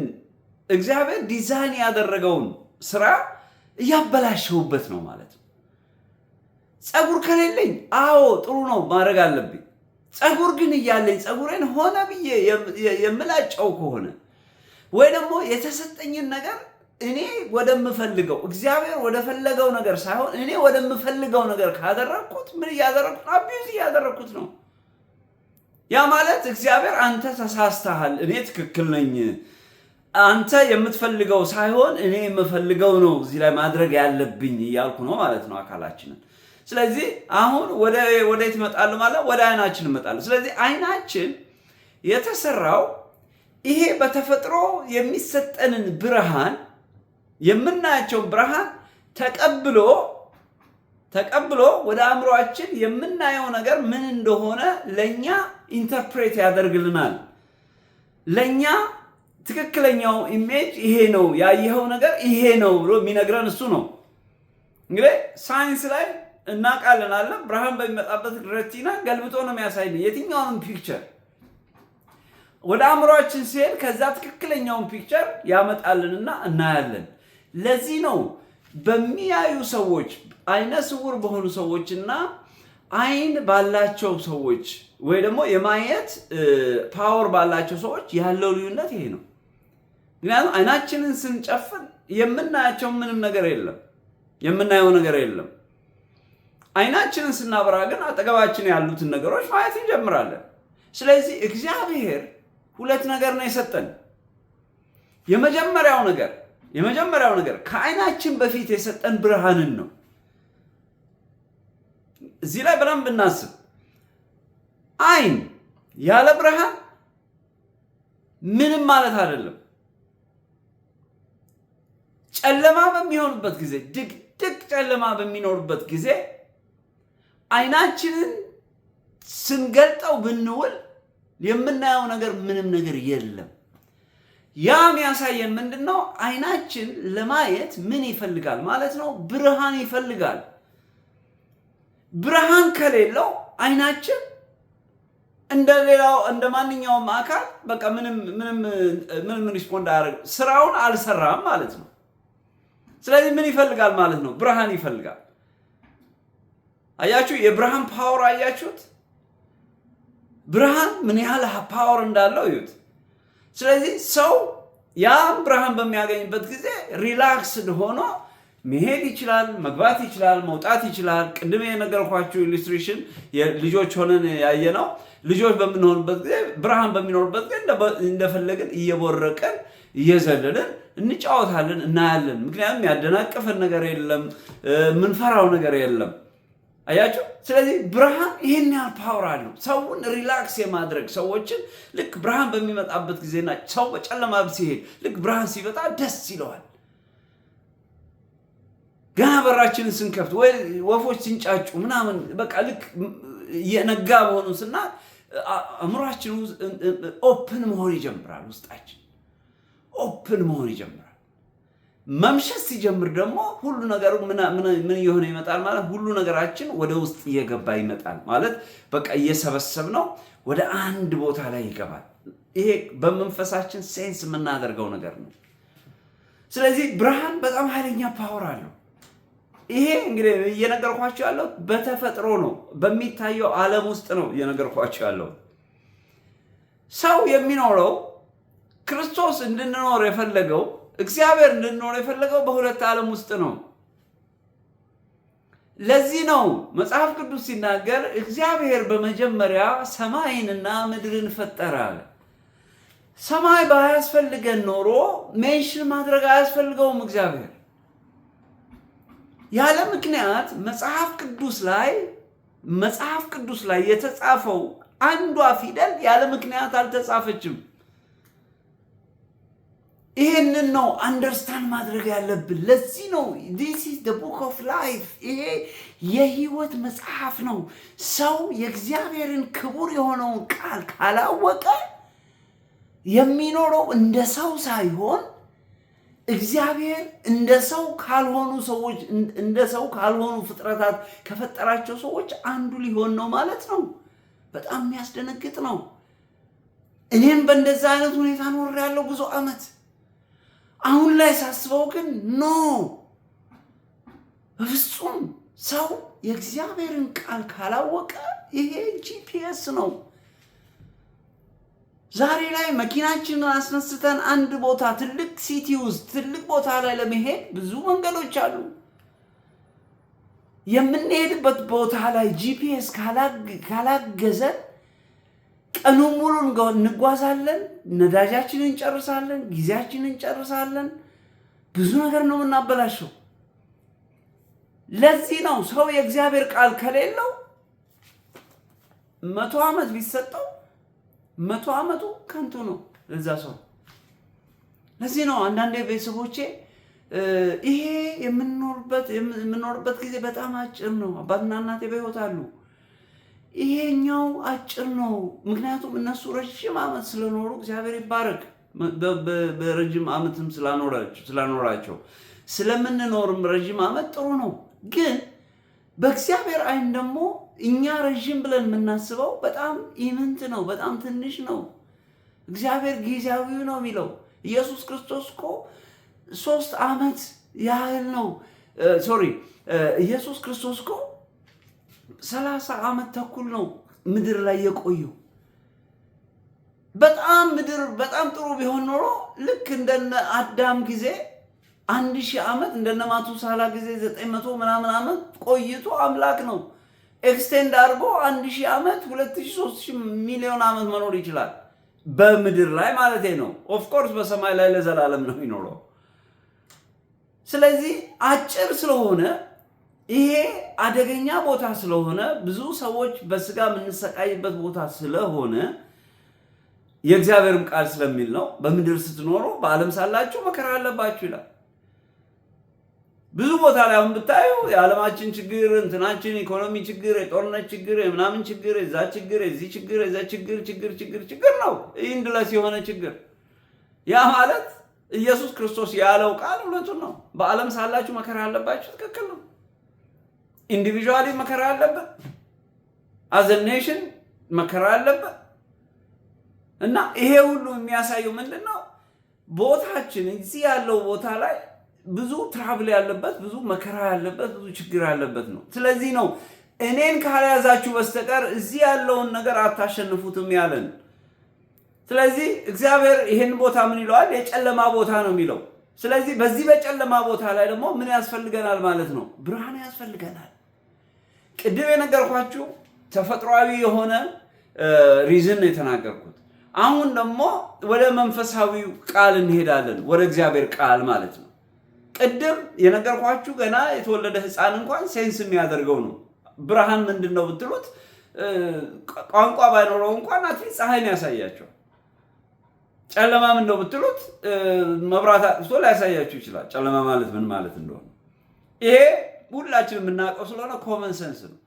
እግዚአብሔር ዲዛይን ያደረገውን ስራ እያበላሸሁበት ነው ማለት ነው። ፀጉር ከሌለኝ ጥሩ ነው ማድረግ አለብኝ። ፀጉር ግን እያለኝ ፀጉሬን ሆነ ብዬ የምላጨው ከሆነ ወይ ደግሞ የተሰጠኝን ነገር እኔ ወደምፈልገው እግዚአብሔር ወደፈለገው ነገር ሳይሆን እኔ ወደምፈልገው ነገር ካደረኩት ምን እያደረኩት? አቢዩዝ እያደረኩት ነው። ያ ማለት እግዚአብሔር አንተ ተሳስተሃል፣ እኔ ትክክል ነኝ፣ አንተ የምትፈልገው ሳይሆን እኔ የምፈልገው ነው እዚህ ላይ ማድረግ ያለብኝ እያልኩ ነው ማለት ነው አካላችንን። ስለዚህ አሁን ወዴት እመጣለሁ ማለት ወደ አይናችን እመጣለሁ። ስለዚህ አይናችን የተሰራው ይሄ በተፈጥሮ የሚሰጠንን ብርሃን የምናያቸውን ብርሃን ተቀብሎ ወደ አእምሮአችን የምናየው ነገር ምን እንደሆነ ለኛ ኢንተርፕሬት ያደርግልናል። ለኛ ትክክለኛው ኢሜጅ ይሄ ነው፣ ያየኸው ነገር ይሄ ነው ብሎ የሚነግረን እሱ ነው። እንግዲህ ሳይንስ ላይ እናውቃለን አለ። ብርሃን በሚመጣበት ረቲና ገልብጦ ነው የሚያሳየን የትኛውንም ፒክቸር ወደ አእምሯችን ሲሄድ ከዛ ትክክለኛውን ፒክቸር ያመጣልንና እናያለን። ለዚህ ነው በሚያዩ ሰዎች አይነ ስውር በሆኑ ሰዎችና አይን ባላቸው ሰዎች ወይ ደግሞ የማየት ፓወር ባላቸው ሰዎች ያለው ልዩነት ይሄ ነው። ምክንያቱም አይናችንን ስንጨፍን የምናያቸው ምንም ነገር የለም፣ የምናየው ነገር የለም። አይናችንን ስናበራ ግን አጠገባችን ያሉትን ነገሮች ማየት እንጀምራለን። ስለዚህ እግዚአብሔር ሁለት ነገር ነው የሰጠን። የመጀመሪያው ነገር ከአይናችን በፊት የሰጠን ብርሃንን ነው። እዚህ ላይ በደንብ እናስብ። አይን ያለ ብርሃን ምንም ማለት አይደለም። ጨለማ በሚሆንበት ጊዜ፣ ድቅድቅ ጨለማ በሚኖርበት ጊዜ አይናችንን ስንገልጠው ብንውል የምናየው ነገር ምንም ነገር የለም። ያ የሚያሳየን ምንድነው? አይናችን ለማየት ምን ይፈልጋል ማለት ነው? ብርሃን ይፈልጋል። ብርሃን ከሌለው አይናችን እንደሌላው እንደ ማንኛውም አካል በቃ ምንም ሪስፖንድ አያደርግም፣ ስራውን አልሰራም ማለት ነው። ስለዚህ ምን ይፈልጋል ማለት ነው? ብርሃን ይፈልጋል። አያችሁ፣ የብርሃን ፓወር አያችሁት? ብርሃን ምን ያህል ፓወር እንዳለው እዩት። ስለዚህ ሰው ያን ብርሃን በሚያገኝበት ጊዜ ሪላክስድ ሆኖ መሄድ ይችላል፣ መግባት ይችላል፣ መውጣት ይችላል። ቅድም የነገርኳችሁ ኢሉስትሬሽን ልጆች ሆነን ያየነው፣ ልጆች በምንሆንበት ጊዜ ብርሃን በሚኖርበት ጊዜ እንደፈለግን እየቦረቀን እየዘለልን እንጫወታለን፣ እናያለን። ምክንያቱም ያደናቀፈን ነገር የለም፣ ምንፈራው ነገር የለም። አያችሁ። ስለዚህ ብርሃን ይሄን ያህል ፓወር አለው ሰውን ሪላክስ የማድረግ ሰዎችን ልክ ብርሃን በሚመጣበት ጊዜና ሰው በጨለማ ሲሄድ ልክ ብርሃን ሲመጣ ደስ ይለዋል። ገና በራችንን ስንከፍት ወይ ወፎች ሲንጫጩ ምናምን በቃ ልክ የነጋ በሆኑና አእምሯችን ኦፕን መሆን ይጀምራል። ውስጣችን ኦፕን መሆን ይጀምራል። መምሸት ሲጀምር ደግሞ ሁሉ ነገሩ ምን እየሆነ ይመጣል ማለት ሁሉ ነገራችን ወደ ውስጥ እየገባ ይመጣል ማለት በቃ እየሰበሰብነው ወደ አንድ ቦታ ላይ ይገባል። ይሄ በመንፈሳችን ሴንስ የምናደርገው ነገር ነው። ስለዚህ ብርሃን በጣም ኃይለኛ ፓወር አለው። ይሄ እንግዲህ እየነገርኳችሁ ያለው በተፈጥሮ ነው፣ በሚታየው ዓለም ውስጥ ነው እየነገርኳችሁ ያለው። ሰው የሚኖረው ክርስቶስ እንድንኖር የፈለገው እግዚአብሔር እንድንኖር የፈለገው በሁለት ዓለም ውስጥ ነው። ለዚህ ነው መጽሐፍ ቅዱስ ሲናገር እግዚአብሔር በመጀመሪያ ሰማይንና ምድርን ፈጠረ አለ። ሰማይ ባያስፈልገን ኖሮ ሜንሽን ማድረግ አያስፈልገውም እግዚአብሔር። ያለ ምክንያት መጽሐፍ ቅዱስ ላይ የተጻፈው አንዷ ፊደል ያለ ምክንያት አልተጻፈችም። ይሄንን ነው አንደርስታንድ ማድረግ ያለብን። ለዚህ ነው this is the book of life፣ ይሄ የህይወት መጽሐፍ ነው። ሰው የእግዚአብሔርን ክቡር የሆነውን ቃል ካላወቀ የሚኖረው እንደ ሰው ሳይሆን እግዚአብሔር እንደ ሰው ካልሆኑ ሰዎች እንደ ሰው ካልሆኑ ፍጥረታት ከፈጠራቸው ሰዎች አንዱ ሊሆን ነው ማለት ነው። በጣም የሚያስደነግጥ ነው። እኔም በእንደዛ አይነት ሁኔታ ኖሬያለሁ ብዙ ዓመት። አሁን ላይ ሳስበው ግን ኖ፣ በፍጹም ሰው የእግዚአብሔርን ቃል ካላወቀ ይሄ ጂፒኤስ ነው። ዛሬ ላይ መኪናችንን አስነስተን አንድ ቦታ ትልቅ ሲቲ ውስጥ ትልቅ ቦታ ላይ ለመሄድ ብዙ መንገዶች አሉ። የምንሄድበት ቦታ ላይ ጂፒኤስ ካላገዘን ቀኑን ሙሉ እንጓዛለን፣ ነዳጃችንን እንጨርሳለን፣ ጊዜያችንን እንጨርሳለን። ብዙ ነገር ነው የምናበላሸው። ለዚህ ነው ሰው የእግዚአብሔር ቃል ከሌለው 100 ዓመት ቢሰጠው 100 ዓመቱ ከንቱ ነው ለዛ ሰው። ለዚህ ነው አንዳንዴ ቤተሰቦቼ ይሄ የምንኖርበት ጊዜ በጣም አጭር ነው፣ አባትና እናቴ በሕይወት አሉ፣ ይሄኛው አጭር ነው። ምክንያቱም እነሱ ረጅም ዓመት ስለኖሩ እግዚአብሔር ይባረክ፣ በረጅም ዓመትም ስላኖራቸው ስለምንኖርም ረጅም ዓመት ጥሩ ነው። ግን በእግዚአብሔር አይን ደግሞ እኛ ረዥም ብለን የምናስበው በጣም ኢምንት ነው፣ በጣም ትንሽ ነው። እግዚአብሔር ጊዜያዊ ነው የሚለው። ኢየሱስ ክርስቶስ እኮ 3 ዓመት ያህል ነው ኢየሱስ ክርስቶስ እኮ 30 ዓመት ተኩል ነው ምድር ላይ የቆየው። ምድር በጣም ጥሩ ቢሆን ኖሮ ልክ እንደነ አዳም ጊዜ 1000 ዓመት እንደነ ማቱሳላ ጊዜ 900 ምናምን ዓመት ቆይቶ አምላክ ነው። ኤክስቴንድ አድርጎ 1000 ዓመት 2000 3000 ሚሊዮን ዓመት መኖር ይችላል በምድር ላይ ማለት ነው። ኦፍ ኮርስ በሰማይ ላይ ለዘላለም ነው የሚኖረው። ስለዚህ አጭር ስለሆነ ይሄ አደገኛ ቦታ ስለሆነ ብዙ ሰዎች በስጋ የምንሰቃይበት ቦታ ስለሆነ የእግዚአብሔርም ቃል ስለሚል ነው በምድር ስትኖሩ በዓለም ሳላችሁ መከራ አለባችሁ ይላል። ብዙ ቦታ ላይ አሁን ብታዩ የዓለማችን ችግር እንትናችን ኢኮኖሚ ችግር፣ የጦርነት ችግር፣ የምናምን ችግር፣ የዛ ችግር፣ የዚህ ችግር፣ የዛ ችግር ነው። ኢንድለስ የሆነ ችግር። ያ ማለት ኢየሱስ ክርስቶስ ያለው ቃል እውነቱን ነው። በዓለም ሳላችሁ መከራ አለባችሁ፣ ትክክል ነው። ኢንዲቪጁዋሊ መከራ አለበት፣ አዘ ኔሽን መከራ አለበት። እና ይሄ ሁሉ የሚያሳየው ምንድነው? ቦታችን እዚህ ያለው ቦታ ላይ ብዙ ትራቭል ያለበት፣ ብዙ መከራ ያለበት፣ ብዙ ችግር ያለበት ነው። ስለዚህ ነው እኔን ካልያዛችሁ በስተቀር እዚህ ያለውን ነገር አታሸንፉትም ያለን። ስለዚህ እግዚአብሔር ይሄን ቦታ ምን ይለዋል? የጨለማ ቦታ ነው የሚለው። ስለዚህ በዚህ በጨለማ ቦታ ላይ ደግሞ ምን ያስፈልገናል ማለት ነው? ብርሃን ያስፈልገናል። ቅድም የነገርኳችሁ ተፈጥሯዊ የሆነ ሪዝን ነው የተናገርኩት። አሁን ደግሞ ወደ መንፈሳዊው ቃል እንሄዳለን፣ ወደ እግዚአብሔር ቃል ማለት ነው። ቅድም የነገርኳችሁ ገና የተወለደ ሕፃን እንኳን ሴንስ የሚያደርገው ነው። ብርሃን ምንድን ነው ብትሉት ቋንቋ ባይኖረው እንኳን አትሊስት ፀሐይን ያሳያቸው። ጨለማ ምንድን ነው ብትሉት መብራት አጥፍቶ ሊያሳያችሁ ይችላል፣ ጨለማ ማለት ምን ማለት እንደሆነ። ይሄ ሁላችን የምናውቀው ስለሆነ ኮመን ሰንስ ነው።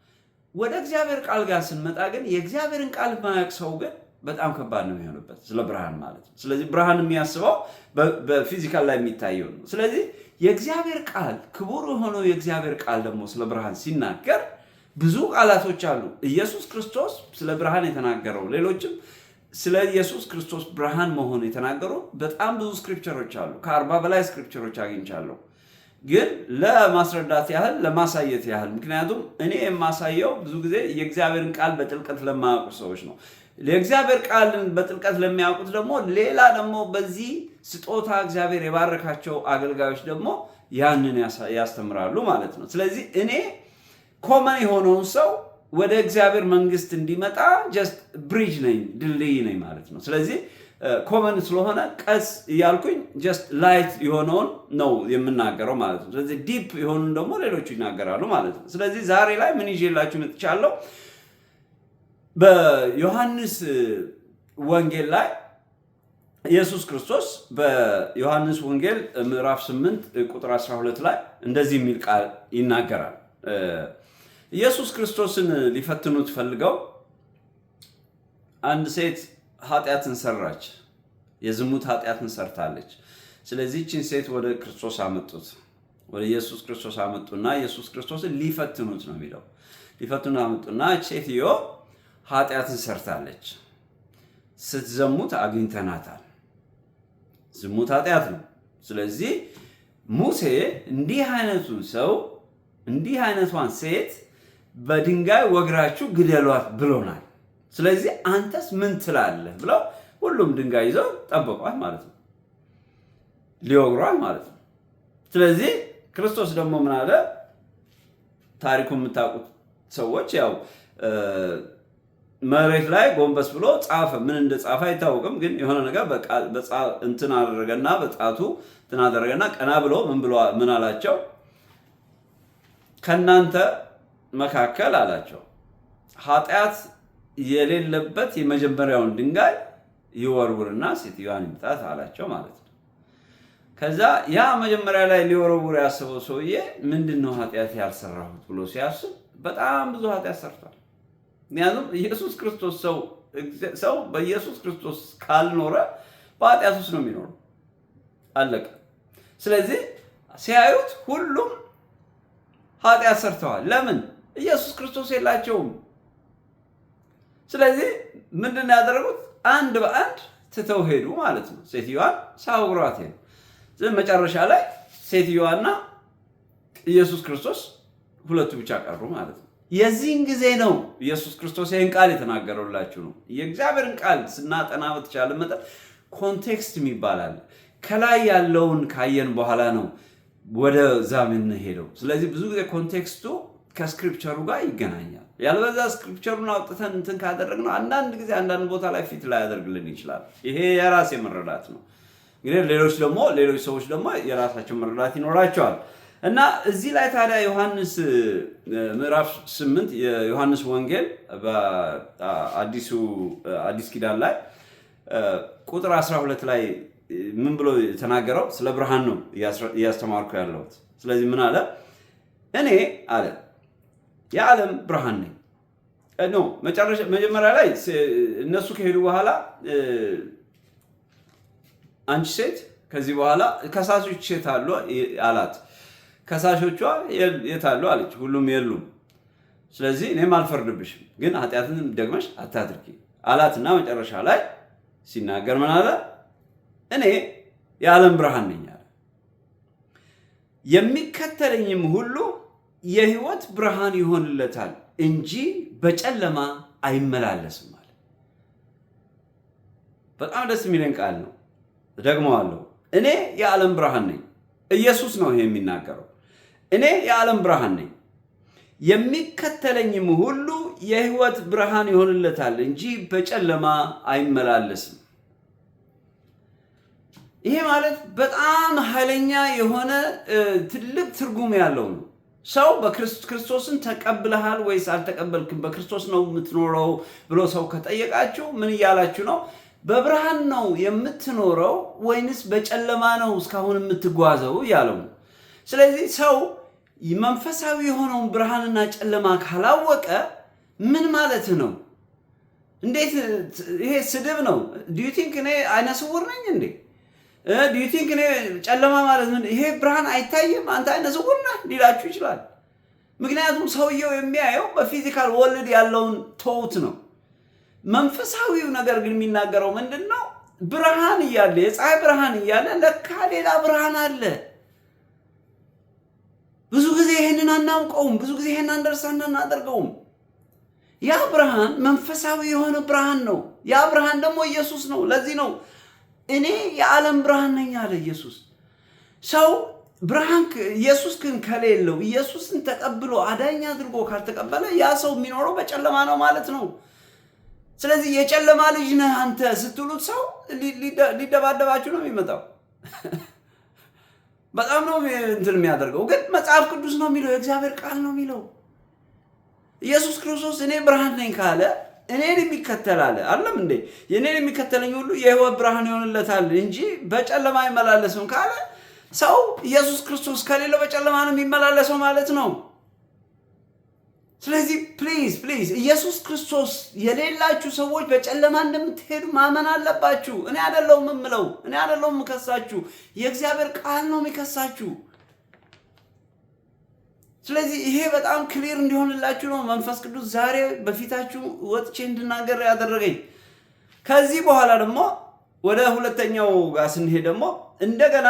ወደ እግዚአብሔር ቃል ጋር ስንመጣ ግን የእግዚአብሔርን ቃል የማያውቅ ሰው ግን በጣም ከባድ ነው የሚሆንበት ስለ ብርሃን ማለት ነው። ስለዚህ ብርሃን የሚያስበው በፊዚካል ላይ የሚታየው ነው። ስለዚህ የእግዚአብሔር ቃል ክቡር የሆነው የእግዚአብሔር ቃል ደግሞ ስለ ብርሃን ሲናገር ብዙ ቃላቶች አሉ። ኢየሱስ ክርስቶስ ስለ ብርሃን የተናገረው፣ ሌሎችም ስለ ኢየሱስ ክርስቶስ ብርሃን መሆን የተናገሩ በጣም ብዙ ስክሪፕቸሮች አሉ። ከ40 በላይ ስክሪፕቸሮች አግኝቻለሁ። ግን ለማስረዳት ያህል ለማሳየት ያህል ምክንያቱም እኔ የማሳየው ብዙ ጊዜ የእግዚአብሔርን ቃል በጥልቀት ለማያውቁ ሰዎች ነው። የእግዚአብሔር ቃልን በጥልቀት ለሚያውቁት ደግሞ ሌላ ደግሞ በዚህ ስጦታ እግዚአብሔር የባረካቸው አገልጋዮች ደግሞ ያንን ያስተምራሉ ማለት ነው። ስለዚህ እኔ ኮመን የሆነውን ሰው ወደ እግዚአብሔር መንግስት እንዲመጣ ጀስት ብሪጅ ነኝ፣ ድልድይ ነኝ ማለት ነው። ስለዚህ ኮመን ስለሆነ ቀስ እያልኩኝ ጀስት ላይት የሆነውን ነው የምናገረው ማለት ነው። ስለዚህ ዲፕ የሆኑን ደግሞ ሌሎቹ ይናገራሉ ማለት ነው። ስለዚህ ዛሬ ላይ ምን ይዤላችሁ መጥቻለሁ? በዮሐንስ ወንጌል ላይ ኢየሱስ ክርስቶስ በዮሐንስ ወንጌል ምዕራፍ 8 ቁጥር 12 ላይ እንደዚህ የሚል ቃል ይናገራል። ኢየሱስ ክርስቶስን ሊፈትኑት ፈልገው አንድ ሴት ኃጢአትን ሰራች፣ የዝሙት ኃጢአትን ሰርታለች። ስለዚህ ይህችን ሴት ወደ ክርስቶስ አመጡት፣ ወደ ኢየሱስ ክርስቶስ አመጡና ኢየሱስ ክርስቶስን ሊፈትኑት ነው የሚለው። ሊፈትኑት አመጡና ሴትዮ ኃጢአትን ሰርታለች፣ ስትዘሙት አግኝተናታል። ዝሙት ኃጢአት ነው። ስለዚህ ሙሴ እንዲህ አይነቱን ሰው እንዲህ አይነቷን ሴት በድንጋይ ወግራችሁ ግደሏት ብሎናል። ስለዚህ አንተስ ምን ትላለህ ብለው ሁሉም ድንጋይ ይዘው ጠበቋት ማለት ነው፣ ሊወግሯት ማለት ነው። ስለዚህ ክርስቶስ ደግሞ ምን አለ? ታሪኩን የምታውቁት ሰዎች ያው መሬት ላይ ጎንበስ ብሎ ጻፈ። ምን እንደጻፈ አይታወቅም፣ ግን የሆነ ነገር እንትን አደረገና በጣቱ እንትን አደረገና ቀና ብሎ ምን አላቸው? ከናንተ መካከል አላቸው ኃጢአት የሌለበት የመጀመሪያውን ድንጋይ ይወርውርና ሴትዮዋን ይምታት አላቸው ማለት ነው። ከዛ ያ መጀመሪያ ላይ ሊወረውር ያሰበው ሰውዬ ምንድነው ኃጢአት ያልሰራሁት ብሎ ሲያስብ በጣም ብዙ ኃጢአት ሰርቷል። ምክንያቱም ኢየሱስ ክርስቶስ ሰው በኢየሱስ ክርስቶስ ካልኖረ በኃጢአት ውስጥ ነው የሚኖረው። አለቀ። ስለዚህ ሲያዩት ሁሉም ኃጢአት ሰርተዋል። ለምን? ኢየሱስ ክርስቶስ የላቸውም። ስለዚህ ምንድን ያደረጉት? አንድ በአንድ ትተው ሄዱ ማለት ነው። ሴትዮዋን ሳውግሯት ሄዱ። መጨረሻ ላይ ሴትዮዋና ኢየሱስ ክርስቶስ ሁለቱ ብቻ ቀሩ ማለት ነው። የዚህን ጊዜ ነው ኢየሱስ ክርስቶስ ይህን ቃል የተናገረላችሁ ነው። የእግዚአብሔርን ቃል ስናጠና በተቻለ መጠን ኮንቴክስት የሚባል አለ። ከላይ ያለውን ካየን በኋላ ነው ወደ ዛም የምንሄደው። ስለዚህ ብዙ ጊዜ ኮንቴክስቱ ከስክሪፕቸሩ ጋር ይገናኛል። ያልበዛ ስክሪፕቸሩን አውጥተን እንትን ካደረግነው አንዳንድ ጊዜ አንዳንድ ቦታ ላይ ፊት ላይ ያደርግልን ይችላል። ይሄ የራሴ መረዳት ነው። እንግዲህ ሌሎች ሰዎች ደግሞ የራሳቸው መረዳት ይኖራቸዋል። እና እዚህ ላይ ታዲያ ዮሐንስ ምዕራፍ 8 የዮሐንስ ወንጌል በአዲስ ኪዳን ላይ ቁጥር 12 ላይ ምን ብሎ የተናገረው? ስለ ብርሃን ነው እያስተማርኩ ያለሁት። ስለዚህ ምን አለ? እኔ አለ የዓለም ብርሃን ነኝ። መጀመሪያ ላይ እነሱ ከሄዱ በኋላ አንቺ ሴት ከዚህ በኋላ ከሳሾች ሴት አሉ አላት። ከሳሾቿ የት አሉ አለች። ሁሉም የሉም። ስለዚህ እኔም አልፈርድብሽም፣ ግን ኃጢአትን ደግመሽ አታድርጊ አላትና መጨረሻ ላይ ሲናገር ምን አለ? እኔ የዓለም ብርሃን ነኝ አለ። የሚከተለኝም ሁሉ የሕይወት ብርሃን ይሆንለታል እንጂ በጨለማ አይመላለስም አለ። በጣም ደስ የሚለን ቃል ነው። ደግመዋለሁ። እኔ የዓለም ብርሃን ነኝ። ኢየሱስ ነው ይሄ የሚናገረው። እኔ የዓለም ብርሃን ነኝ፣ የሚከተለኝም ሁሉ የሕይወት ብርሃን ይሆንለታል እንጂ በጨለማ አይመላለስም። ይሄ ማለት በጣም ኃይለኛ የሆነ ትልቅ ትርጉም ያለው ነው። ሰው ክርስቶስን ተቀብለሃል ወይስ አልተቀበልክም፣ በክርስቶስ ነው የምትኖረው ብሎ ሰው ከጠየቃችሁ ምን እያላችሁ ነው? በብርሃን ነው የምትኖረው ወይንስ በጨለማ ነው እስካሁን የምትጓዘው እያለው ነው። ስለዚህ ሰው መንፈሳዊ የሆነውን ብርሃንና ጨለማ ካላወቀ ምን ማለት ነው? እንዴት? ይሄ ስድብ ነው። ዲዩ ቲንክ እኔ አይነ ስውር ነኝ እንዴ? ዲዩ ቲንክ እኔ ጨለማ ማለት ምን? ይሄ ብርሃን አይታይም አንተ አይነ ስውር ነህ ሊላችሁ ይችላል። ምክንያቱም ሰውየው የሚያየው በፊዚካል ወርልድ ያለውን ተውት ነው። መንፈሳዊው ነገር ግን የሚናገረው ምንድን ነው? ብርሃን እያለ የፀሐይ ብርሃን እያለ ለካ ሌላ ብርሃን አለ። ብዙ ጊዜ ይሄንን አናውቀውም። ብዙ ጊዜ ይሄን አንደርስታንድ አናደርገውም። ያ ብርሃን መንፈሳዊ የሆነ ብርሃን ነው። ያ ብርሃን ደግሞ ኢየሱስ ነው። ለዚህ ነው እኔ የዓለም ብርሃን ነኝ አለ ኢየሱስ። ሰው ብርሃን ኢየሱስ ግን ከሌለው ኢየሱስን ተቀብሎ አዳኝ አድርጎ ካልተቀበለ ያ ሰው የሚኖረው በጨለማ ነው ማለት ነው። ስለዚህ የጨለማ ልጅ ነህ አንተ ስትሉት ሰው ሊደባደባችሁ ነው የሚመጣው። በጣም ነው እንትን የሚያደርገው። ግን መጽሐፍ ቅዱስ ነው የሚለው፣ የእግዚአብሔር ቃል ነው የሚለው። ኢየሱስ ክርስቶስ እኔ ብርሃን ነኝ ካለ እኔን የሚከተል አለ አይደለም እንዴ? የእኔን የሚከተለኝ ሁሉ የሕይወት ብርሃን ይሆንለታል እንጂ በጨለማ አይመላለስም ካለ ሰው ኢየሱስ ክርስቶስ ከሌለው በጨለማ ነው የሚመላለሰው ማለት ነው። ስለዚህ ፕሊዝ ኢየሱስ ክርስቶስ የሌላችሁ ሰዎች በጨለማ እንደምትሄዱ ማመን አለባችሁ። እኔ አይደለሁም የምለው፣ እኔ አይደለሁም የምከሳችሁ፣ የእግዚአብሔር ቃል ነው የሚከሳችሁ። ስለዚህ ይሄ በጣም ክሊር እንዲሆንላችሁ ነው መንፈስ ቅዱስ ዛሬ በፊታችሁ ወጥቼ እንድናገር ያደረገኝ። ከዚህ በኋላ ደግሞ ወደ ሁለተኛው ጋር ስንሄድ ደግሞ እንደገና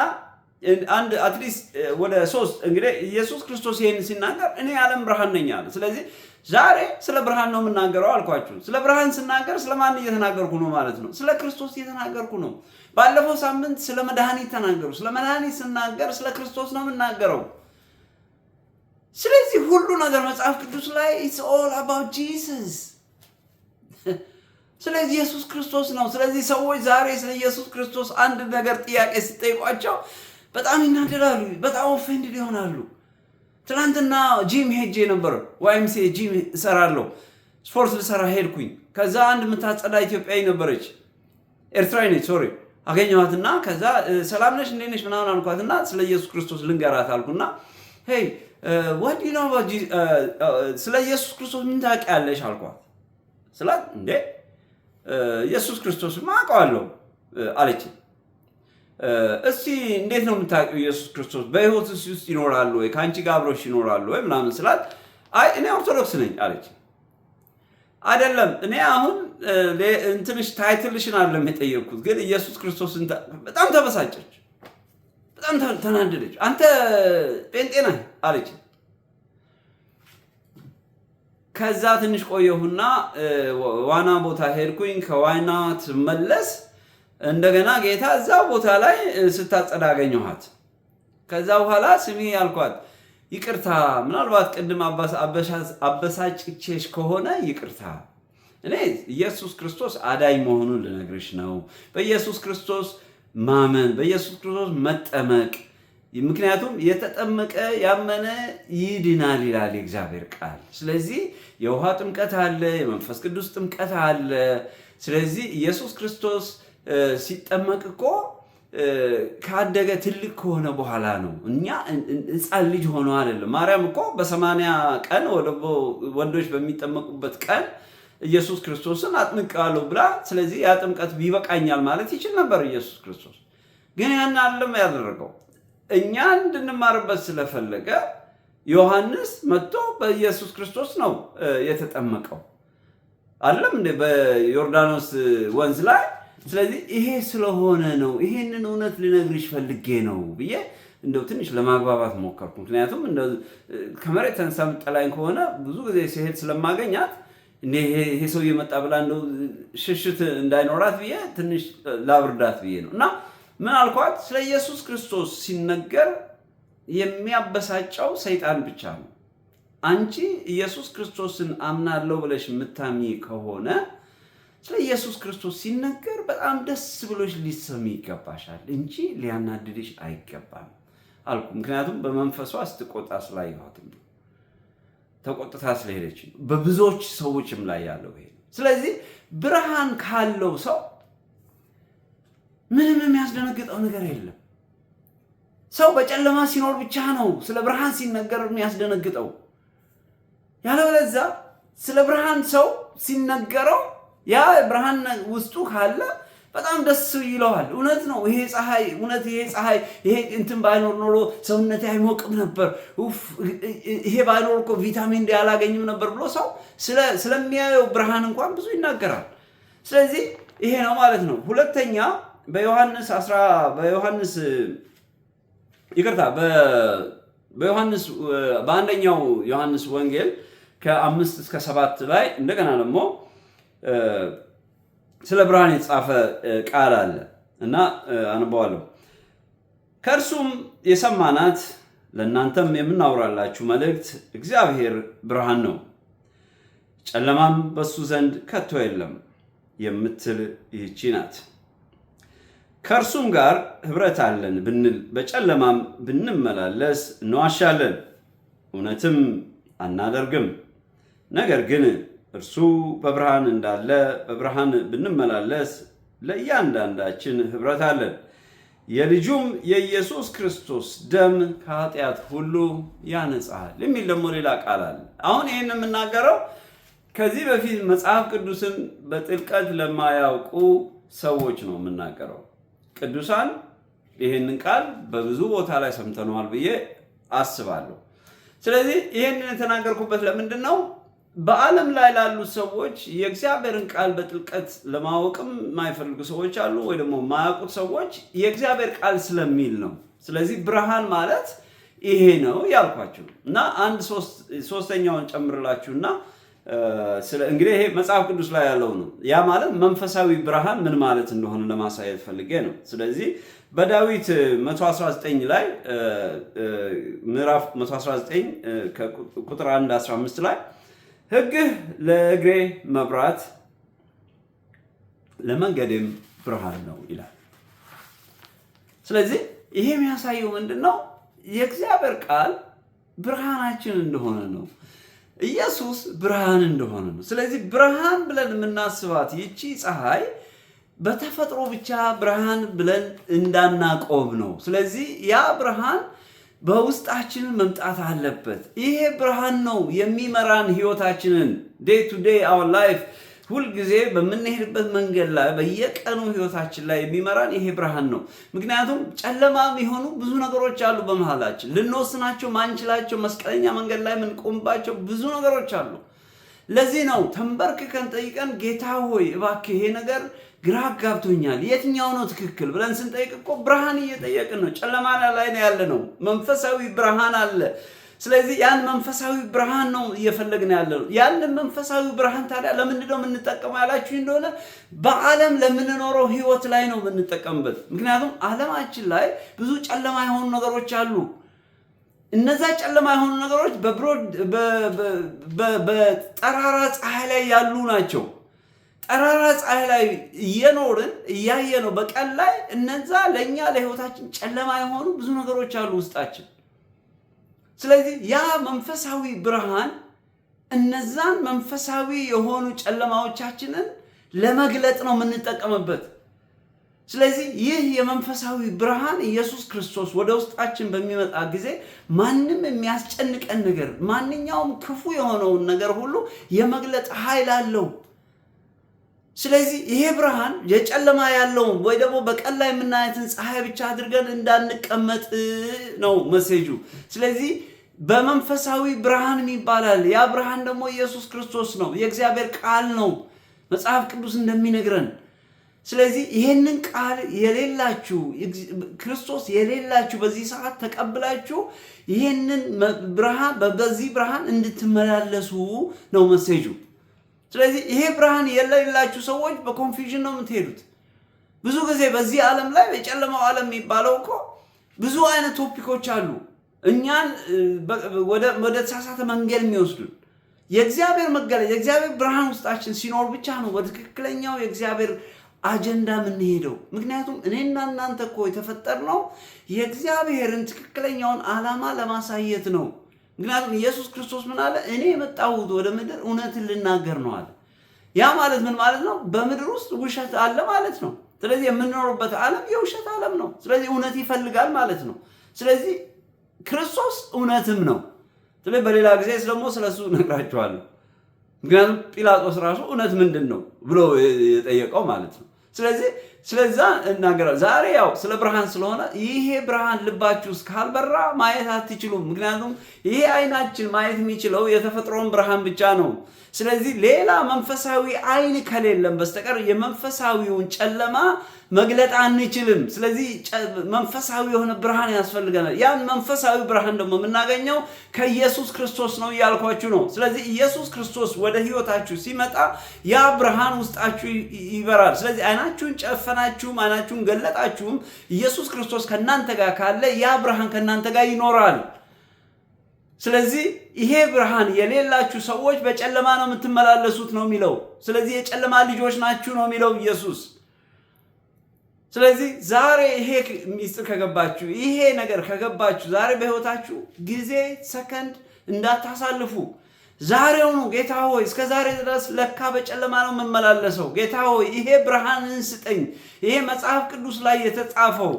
አንድ አትሊስት ወደ 3 እንግዲህ ኢየሱስ ክርስቶስ ይሄን ሲናገር እኔ የዓለም ብርሃን ነኝ አለ። ስለዚህ ዛሬ ስለ ብርሃን ነው የምናገረው አልኳችሁ። ስለ ብርሃን ስናገር ስለማን እየተናገርኩ ነው ማለት ነው? ስለ ክርስቶስ እየተናገርኩ ነው። ባለፈው ሳምንት ስለ መድኃኒት ተናገሩ። ስለ መድኃኒት ስናገር ስለ ክርስቶስ ነው የምናገረው። ስለዚህ ሁሉ ነገር መጽሐፍ ቅዱስ ላይ it's all about Jesus። ስለዚህ ኢየሱስ ክርስቶስ ነው። ስለዚህ ሰዎች ዛሬ ስለ ኢየሱስ ክርስቶስ አንድ ነገር ጥያቄ ሲጠይቋቸው በጣም ይናደዳሉ፣ በጣም ኦፌንድድ ይሆናሉ። ትናንትና ጂም ሄጄ ነበር፣ YMCA ጂም እሰራለሁ፣ ስፖርት ልሰራ ሄድኩኝ። ከዛ አንድ የምታጸዳ ኢትዮጵያዊ ነበረች፣ ኤርትራዊ ነች፣ ሶሪ አገኘኋትና ከዛ ሰላም ነሽ እንዴት ነሽ ምናምን አልኳትና ስለ ኢየሱስ ክርስቶስ ልንገራት አልኩና ሄይ what do you know about Jesus? ስለ ኢየሱስ ክርስቶስ ምን ታውቂያለሽ አልኳት። ስላት እንዴ ኢየሱስ ክርስቶስ ማውቀዋለሁ አለች። እስቲ እንዴት ነው የምታውቂው ኢየሱስ ክርስቶስ? በህይወት ውስጥ ይኖራሉ ወይ? ከአንቺ ጋር አብሮሽ ይኖራሉ ወይ ምናምን ስላት አይ እኔ ኦርቶዶክስ ነኝ አለች። አይደለም እኔ አሁን እንትንሽ ታይትልሽን አይደለም የጠየቅኩት፣ ግን ኢየሱስ ክርስቶስን በጣም ተበሳጨች፣ በጣም ተናደደች። አንተ ጴንጤ ነህ አለች። ከዛ ትንሽ ቆየሁና ዋና ቦታ ሄድኩኝ። ከዋና ትመለስ እንደገና ጌታ እዛ ቦታ ላይ ስታጸዳ አገኘኋት። ከዛ በኋላ ስሚ ያልኳት ይቅርታ፣ ምናልባት ቅድም አበሳጭቼሽ ከሆነ ይቅርታ። እኔ ኢየሱስ ክርስቶስ አዳኝ መሆኑን ልነግርሽ ነው። በኢየሱስ ክርስቶስ ማመን፣ በኢየሱስ ክርስቶስ መጠመቅ። ምክንያቱም የተጠመቀ ያመነ ይድናል ይላል የእግዚአብሔር ቃል። ስለዚህ የውሃ ጥምቀት አለ፣ የመንፈስ ቅዱስ ጥምቀት አለ። ስለዚህ ኢየሱስ ክርስቶስ ሲጠመቅ እኮ ካደገ ትልቅ ከሆነ በኋላ ነው። እኛ ሕፃን ልጅ ሆኖ አይደለም። ማርያም እኮ በ80 ቀን ወንዶች በሚጠመቁበት ቀን ኢየሱስ ክርስቶስን አጥምቃለሁ ብላ፣ ስለዚህ ያ ጥምቀት ቢበቃኛል ማለት ይችል ነበር ኢየሱስ ክርስቶስ። ግን ያን አይደለም ያደረገው። እኛ እንድንማርበት ስለፈለገ ዮሐንስ መጥቶ በኢየሱስ ክርስቶስ ነው የተጠመቀው አይደለም እንደ በዮርዳኖስ ወንዝ ላይ። ስለዚህ ይሄ ስለሆነ ነው፣ ይሄንን እውነት ልነግርሽ ፈልጌ ነው ብዬ እንደው ትንሽ ለማግባባት ሞከርኩ። ምክንያቱም እንደው ከመሬት ተነሳ የምጠላኝ ከሆነ ብዙ ጊዜ ሲሄድ ስለማገኛት ይሄ ሰው እየመጣ ብላ እንደው ሽሽት እንዳይኖራት ብዬ ትንሽ ላብርዳት ብዬ ነው። እና ምን አልኳት? ስለ ኢየሱስ ክርስቶስ ሲነገር የሚያበሳጨው ሰይጣን ብቻ ነው። አንቺ ኢየሱስ ክርስቶስን አምናለሁ ብለሽ የምታምኚ ከሆነ ስለ ኢየሱስ ክርስቶስ ሲነገር በጣም ደስ ብሎሽ ሊሰሚ ይገባሻል እንጂ ሊያናድድሽ አይገባም አልኩ። ምክንያቱም በመንፈሷ ስትቆጣ ስላየኋት፣ ተቆጥታ ስለሄደች በብዙዎች ሰዎችም ላይ ያለው ይሄ። ስለዚህ ብርሃን ካለው ሰው ምንም የሚያስደነግጠው ነገር የለም። ሰው በጨለማ ሲኖር ብቻ ነው ስለ ብርሃን ሲነገር የሚያስደነግጠው። ያለበለዚያ ስለ ብርሃን ሰው ሲነገረው ያ ብርሃን ውስጡ ካለ በጣም ደስ ይለዋል። እውነት ነው ይሄ ፀሐይ፣ እውነት ይሄ ፀሐይ ይሄ እንትን ባይኖር ኖሮ ሰውነቴ አይሞቅም ነበር፣ ይሄ ባይኖር እኮ ቪታሚን ዲ አላገኝም ነበር ብሎ ሰው ስለሚያየው ብርሃን እንኳን ብዙ ይናገራል። ስለዚህ ይሄ ነው ማለት ነው። ሁለተኛ በአንደኛው ዮሐንስ ወንጌል ከ5 እስከ 7 ላይ እንደገና ደግሞ ስለ ብርሃን የተጻፈ ቃል አለ እና አነበዋለሁ። ከእርሱም የሰማናት ለእናንተም የምናወራላችሁ መልእክት እግዚአብሔር ብርሃን ነው፣ ጨለማም በሱ ዘንድ ከቶ የለም የምትል ይህቺ ናት። ከእርሱም ጋር ኅብረት አለን ብንል በጨለማም ብንመላለስ እንዋሻለን፣ እውነትም አናደርግም። ነገር ግን እርሱ በብርሃን እንዳለ በብርሃን ብንመላለስ ለእያንዳንዳችን ኅብረት አለን። የልጁም የኢየሱስ ክርስቶስ ደም ከኃጢአት ሁሉ ያነጻል የሚል ደግሞ ሌላ ቃል አለ። አሁን ይህን የምናገረው ከዚህ በፊት መጽሐፍ ቅዱስን በጥልቀት ለማያውቁ ሰዎች ነው የምናገረው። ቅዱሳን ይህንን ቃል በብዙ ቦታ ላይ ሰምተነዋል ብዬ አስባለሁ። ስለዚህ ይህንን የተናገርኩበት ለምንድን ነው? በዓለም ላይ ላሉ ሰዎች የእግዚአብሔርን ቃል በጥልቀት ለማወቅም የማይፈልጉ ሰዎች አሉ፣ ወይ ደግሞ የማያውቁት ሰዎች የእግዚአብሔር ቃል ስለሚል ነው። ስለዚህ ብርሃን ማለት ይሄ ነው ያልኳችሁ እና አንድ ሶስተኛውን ጨምርላችሁና እንግዲህ ይሄ መጽሐፍ ቅዱስ ላይ ያለው ነው። ያ ማለት መንፈሳዊ ብርሃን ምን ማለት እንደሆነ ለማሳየት ፈልጌ ነው። ስለዚህ በዳዊት 119 ላይ ምዕራፍ 119 ከቁጥር 1-15 ላይ ሕግህ ለእግሬ መብራት ለመንገዴም ብርሃን ነው ይላል። ስለዚህ ይሄ የሚያሳየው ምንድን ነው? የእግዚአብሔር ቃል ብርሃናችን እንደሆነ ነው። ኢየሱስ ብርሃን እንደሆነ ነው። ስለዚህ ብርሃን ብለን የምናስባት ይቺ ፀሐይ በተፈጥሮ ብቻ ብርሃን ብለን እንዳናቆም ነው። ስለዚህ ያ ብርሃን በውስጣችን መምጣት አለበት። ይሄ ብርሃን ነው የሚመራን ህይወታችንን ዴይ ቱ ዴይ አወር ላይፍ ሁል ጊዜ በምንሄድበት መንገድ ላይ በየቀኑ ህይወታችን ላይ የሚመራን ይሄ ብርሃን ነው። ምክንያቱም ጨለማ የሆኑ ብዙ ነገሮች አሉ በመሃላችን፣ ልንወስናቸው ማንችላቸው መስቀለኛ መንገድ ላይ የምንቆምባቸው ብዙ ነገሮች አሉ። ለዚህ ነው ተንበርክከን ጠይቀን ጌታ ሆይ እባክህ ይሄ ነገር ግራ አጋብቶኛል፣ የትኛው ነው ትክክል ብለን ስንጠይቅ እኮ ብርሃን እየጠየቅን ነው። ጨለማ ላይ ነው ያለ ነው። መንፈሳዊ ብርሃን አለ። ስለዚህ ያን መንፈሳዊ ብርሃን ነው እየፈለግን ያለ ነው። ያንን መንፈሳዊ ብርሃን ታዲያ ለምንድን ነው የምንጠቀመው ያላችሁ እንደሆነ በዓለም ለምንኖረው ህይወት ላይ ነው የምንጠቀምበት። ምክንያቱም ዓለማችን ላይ ብዙ ጨለማ የሆኑ ነገሮች አሉ። እነዛ ጨለማ የሆኑ ነገሮች በጠራራ ፀሐይ ላይ ያሉ ናቸው። ጠራራ ፀሐይ ላይ እየኖርን እያየ ነው በቀን ላይ እነዛ ለእኛ ለህይወታችን ጨለማ የሆኑ ብዙ ነገሮች አሉ ውስጣችን። ስለዚህ ያ መንፈሳዊ ብርሃን እነዛን መንፈሳዊ የሆኑ ጨለማዎቻችንን ለመግለጥ ነው የምንጠቀምበት። ስለዚህ ይህ የመንፈሳዊ ብርሃን ኢየሱስ ክርስቶስ ወደ ውስጣችን በሚመጣ ጊዜ ማንም የሚያስጨንቀን ነገር፣ ማንኛውም ክፉ የሆነውን ነገር ሁሉ የመግለጥ ኃይል አለው። ስለዚህ ይሄ ብርሃን የጨለማ ያለውን ወይ ደግሞ በቀን ላይ የምናየትን ፀሐይ ብቻ አድርገን እንዳንቀመጥ ነው መሴጁ። ስለዚህ በመንፈሳዊ ብርሃን ይባላል። ያ ብርሃን ደግሞ ኢየሱስ ክርስቶስ ነው፣ የእግዚአብሔር ቃል ነው መጽሐፍ ቅዱስ እንደሚነግረን። ስለዚህ ይሄንን ቃል የሌላችሁ ክርስቶስ የሌላችሁ በዚህ ሰዓት ተቀብላችሁ ይሄንን ብርሃን በዚህ ብርሃን እንድትመላለሱ ነው መሴጁ። ስለዚህ ይሄ ብርሃን የሌላችሁ ሰዎች በኮንፊውዥን ነው የምትሄዱት። ብዙ ጊዜ በዚህ ዓለም ላይ የጨለማው ዓለም የሚባለው እኮ ብዙ አይነት ቶፒኮች አሉ እኛን ወደ ተሳሳተ መንገድ የሚወስዱን። የእግዚአብሔር መገለጥ የእግዚአብሔር ብርሃን ውስጣችን ሲኖር ብቻ ነው ወደ ትክክለኛው የእግዚአብሔር አጀንዳ የምንሄደው። ምክንያቱም እኔና እናንተ እኮ የተፈጠርነው የእግዚአብሔርን ትክክለኛውን ዓላማ ለማሳየት ነው። ምክንያቱም ኢየሱስ ክርስቶስ ምን አለ? እኔ የመጣሁት ወደ ምድር እውነትን ልናገር ነው አለ። ያ ማለት ምን ማለት ነው? በምድር ውስጥ ውሸት አለ ማለት ነው። ስለዚህ የምንኖርበት ዓለም የውሸት ዓለም ነው። ስለዚህ እውነት ይፈልጋል ማለት ነው። ስለዚህ ክርስቶስ እውነትም ነው። ስለዚህ በሌላ ጊዜ ደግሞ ስለሱ እነግራችኋለሁ። ምክንያቱም ጲላጦስ ራሱ እውነት ምንድን ነው ብሎ የጠየቀው ማለት ነው። ስለዚህ ስለዛ እናገራለን። ዛሬ ያው ስለ ብርሃን ስለሆነ ይሄ ብርሃን ልባችሁ ውስጥ ካልበራ ማየት አትችሉም። ምክንያቱም ይሄ አይናችን ማየት የሚችለው የተፈጥሮን ብርሃን ብቻ ነው። ስለዚህ ሌላ መንፈሳዊ አይን ከሌለም በስተቀር የመንፈሳዊውን ጨለማ መግለጥ አንችልም። ስለዚህ መንፈሳዊ የሆነ ብርሃን ያስፈልገናል። ያን መንፈሳዊ ብርሃን ደግሞ የምናገኘው ከኢየሱስ ክርስቶስ ነው እያልኳችሁ ነው። ስለዚህ ኢየሱስ ክርስቶስ ወደ ህይወታችሁ ሲመጣ ያ ብርሃን ውስጣችሁ ይበራል። ስለዚህ አይናችሁን ጨፈናችሁም አይናችሁን ገለጣችሁም ኢየሱስ ክርስቶስ ከእናንተ ጋር ካለ ያ ብርሃን ከእናንተ ጋር ይኖራል። ስለዚህ ይሄ ብርሃን የሌላችሁ ሰዎች በጨለማ ነው የምትመላለሱት ነው የሚለው። ስለዚህ የጨለማ ልጆች ናችሁ ነው የሚለው ኢየሱስ። ስለዚህ ዛሬ ይሄ ሚስጥር ከገባችሁ፣ ይሄ ነገር ከገባችሁ ዛሬ በህይወታችሁ ጊዜ ሰከንድ እንዳታሳልፉ። ዛሬውኑ ጌታ ሆይ እስከ ዛሬ ድረስ ለካ በጨለማ ነው የምመላለሰው፣ ጌታ ሆይ ይሄ ብርሃንን ስጠኝ። ይሄ መጽሐፍ ቅዱስ ላይ የተጻፈው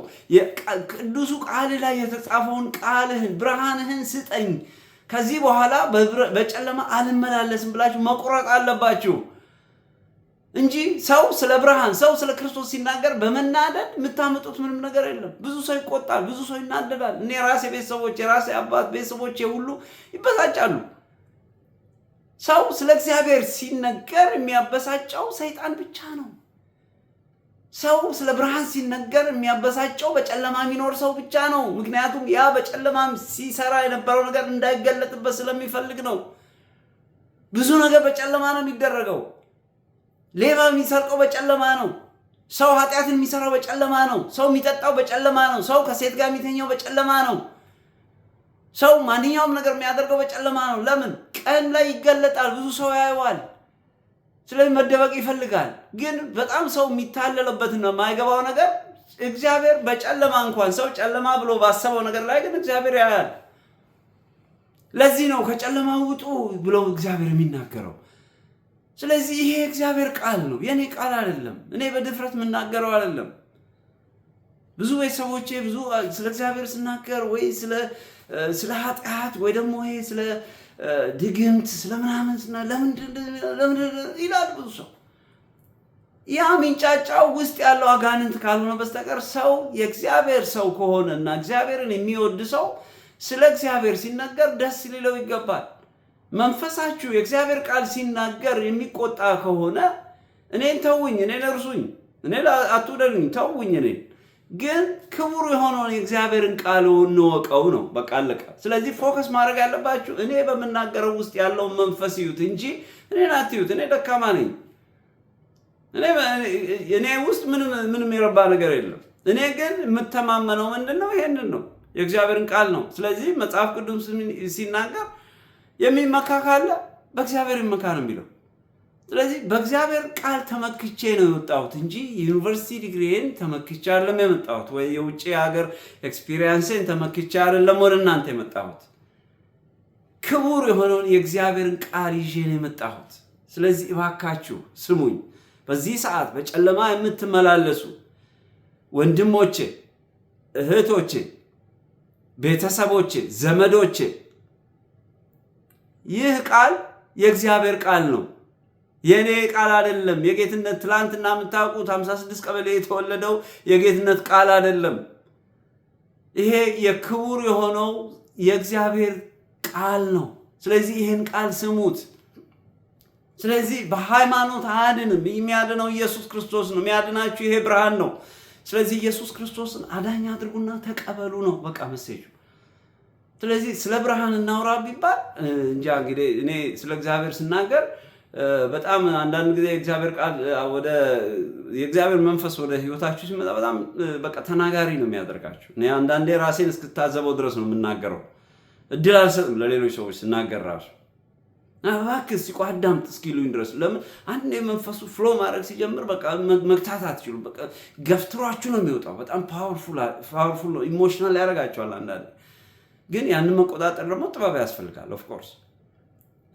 ቅዱሱ ቃል ላይ የተጻፈውን ቃልህን ብርሃንህን ስጠኝ፣ ከዚህ በኋላ በጨለማ አልመላለስም ብላችሁ መቁረጥ አለባችሁ እንጂ ሰው ስለ ብርሃን ሰው ስለ ክርስቶስ ሲናገር በመናደድ የምታመጡት ምንም ነገር የለም። ብዙ ሰው ይቆጣል፣ ብዙ ሰው ይናደዳል። እኔ የራሴ ቤተሰቦች የራሴ አባት ቤተሰቦች ሁሉ ይበሳጫሉ። ሰው ስለ እግዚአብሔር ሲነገር የሚያበሳጨው ሰይጣን ብቻ ነው። ሰው ስለ ብርሃን ሲነገር የሚያበሳጨው በጨለማ የሚኖር ሰው ብቻ ነው። ምክንያቱም ያ በጨለማ ሲሰራ የነበረው ነገር እንዳይገለጥበት ስለሚፈልግ ነው። ብዙ ነገር በጨለማ ነው የሚደረገው። ሌባ የሚሰርቀው በጨለማ ነው። ሰው ኃጢአትን የሚሰራው በጨለማ ነው። ሰው የሚጠጣው በጨለማ ነው። ሰው ከሴት ጋር የሚተኛው በጨለማ ነው። ሰው ማንኛውም ነገር የሚያደርገው በጨለማ ነው። ለምን? ቀን ላይ ይገለጣል፣ ብዙ ሰው ያየዋል። ስለዚህ መደበቅ ይፈልጋል። ግን በጣም ሰው የሚታለለበትና የማይገባው ነገር እግዚአብሔር በጨለማ እንኳን ሰው ጨለማ ብሎ ባሰበው ነገር ላይ ግን እግዚአብሔር ያያል። ለዚህ ነው ከጨለማ ውጡ ብሎ እግዚአብሔር የሚናገረው። ስለዚህ ይሄ እግዚአብሔር ቃል ነው፣ የኔ ቃል አይደለም። እኔ በድፍረት የምናገረው አይደለም። ብዙ ቤተሰቦቼ ብዙ ስለ እግዚአብሔር ስናገር ወይ ስለ ኃጢአት ወይ ደግሞ ይሄ ስለ ድግምት ስለምናምን ለምን ይላል ብዙ ሰው። ያ ሚንጫጫው ውስጥ ያለው አጋንንት ካልሆነ በስተቀር ሰው የእግዚአብሔር ሰው ከሆነና እግዚአብሔርን የሚወድ ሰው ስለ እግዚአብሔር ሲናገር ደስ ሊለው ይገባል። መንፈሳችሁ የእግዚአብሔር ቃል ሲናገር የሚቆጣ ከሆነ እኔን ተውኝ፣ እኔን እርሱኝ፣ እኔን አትውደዱኝ፣ ተውኝ፣ እኔን ግን ክቡር የሆነውን የእግዚአብሔርን ቃል እንወቀው ነው። በቃ አለቀ። ስለዚህ ፎከስ ማድረግ ያለባችሁ እኔ በምናገረው ውስጥ ያለውን መንፈስ ይዩት እንጂ እኔን አትዩት። እኔ ደካማ ነኝ። እኔ ውስጥ ምንም የረባ ነገር የለም። እኔ ግን የምተማመነው ምንድነው? ይሄንን ነው፣ የእግዚአብሔርን ቃል ነው። ስለዚህ መጽሐፍ ቅዱስ ሲናገር የሚመካ ካለ በእግዚአብሔር ይመካ ነው የሚለው። ስለዚህ በእግዚአብሔር ቃል ተመክቼ ነው የወጣሁት እንጂ ዩኒቨርሲቲ ዲግሪዬን ተመክቼ አይደለም የመጣሁት፣ ወይ የውጭ ሀገር ኤክስፒሪየንስን ተመክቼ አይደለም ወደ እናንተ የመጣሁት። ክቡር የሆነውን የእግዚአብሔርን ቃል ይዤ ነው የመጣሁት። ስለዚህ እባካችሁ ስሙኝ። በዚህ ሰዓት በጨለማ የምትመላለሱ ወንድሞቼ፣ እህቶቼ፣ ቤተሰቦቼ፣ ዘመዶቼ ይህ ቃል የእግዚአብሔር ቃል ነው። የኔ ቃል አይደለም። የጌትነት ትላንትና የምታውቁት 56 ቀበሌ የተወለደው የጌትነት ቃል አይደለም። ይሄ የክቡር የሆነው የእግዚአብሔር ቃል ነው። ስለዚህ ይህን ቃል ስሙት። ስለዚህ በሃይማኖት አያድንም። የሚያድነው ኢየሱስ ክርስቶስ ነው። የሚያድናችሁ ይሄ ብርሃን ነው። ስለዚህ ኢየሱስ ክርስቶስን አዳኝ አድርጉና ተቀበሉ ነው በቃ መሴጁ። ስለዚህ ስለ ብርሃን እናውራ ቢባል እንጃ እንግዲህ እኔ ስለ እግዚአብሔር ስናገር በጣም አንዳንድ ጊዜ የእግዚአብሔር ቃል ወደ የእግዚአብሔር መንፈስ ወደ ህይወታችሁ ሲመጣ በጣም በቃ ተናጋሪ ነው የሚያደርጋችሁ። እኔ አንዳንዴ ራሴን እስክታዘበው ድረስ ነው የምናገረው። እድል አልሰጥም ለሌሎች ሰዎች ስናገር ራሱ እባክህ እስኪ አዳምጥ እስኪሉኝ ድረስ። ለምን አንዴ መንፈሱ ፍሎ ማድረግ ሲጀምር በቃ መግታት አትችሉም። በቃ ገፍትሯችሁ ነው የሚወጣው። በጣም ፓወርፉል ነው። ኢሞሽናል ያደርጋችኋል አንዳንዴ። ግን ያንን መቆጣጠር ደግሞ ጥበብ ያስፈልጋል ኦፍ ኮርስ።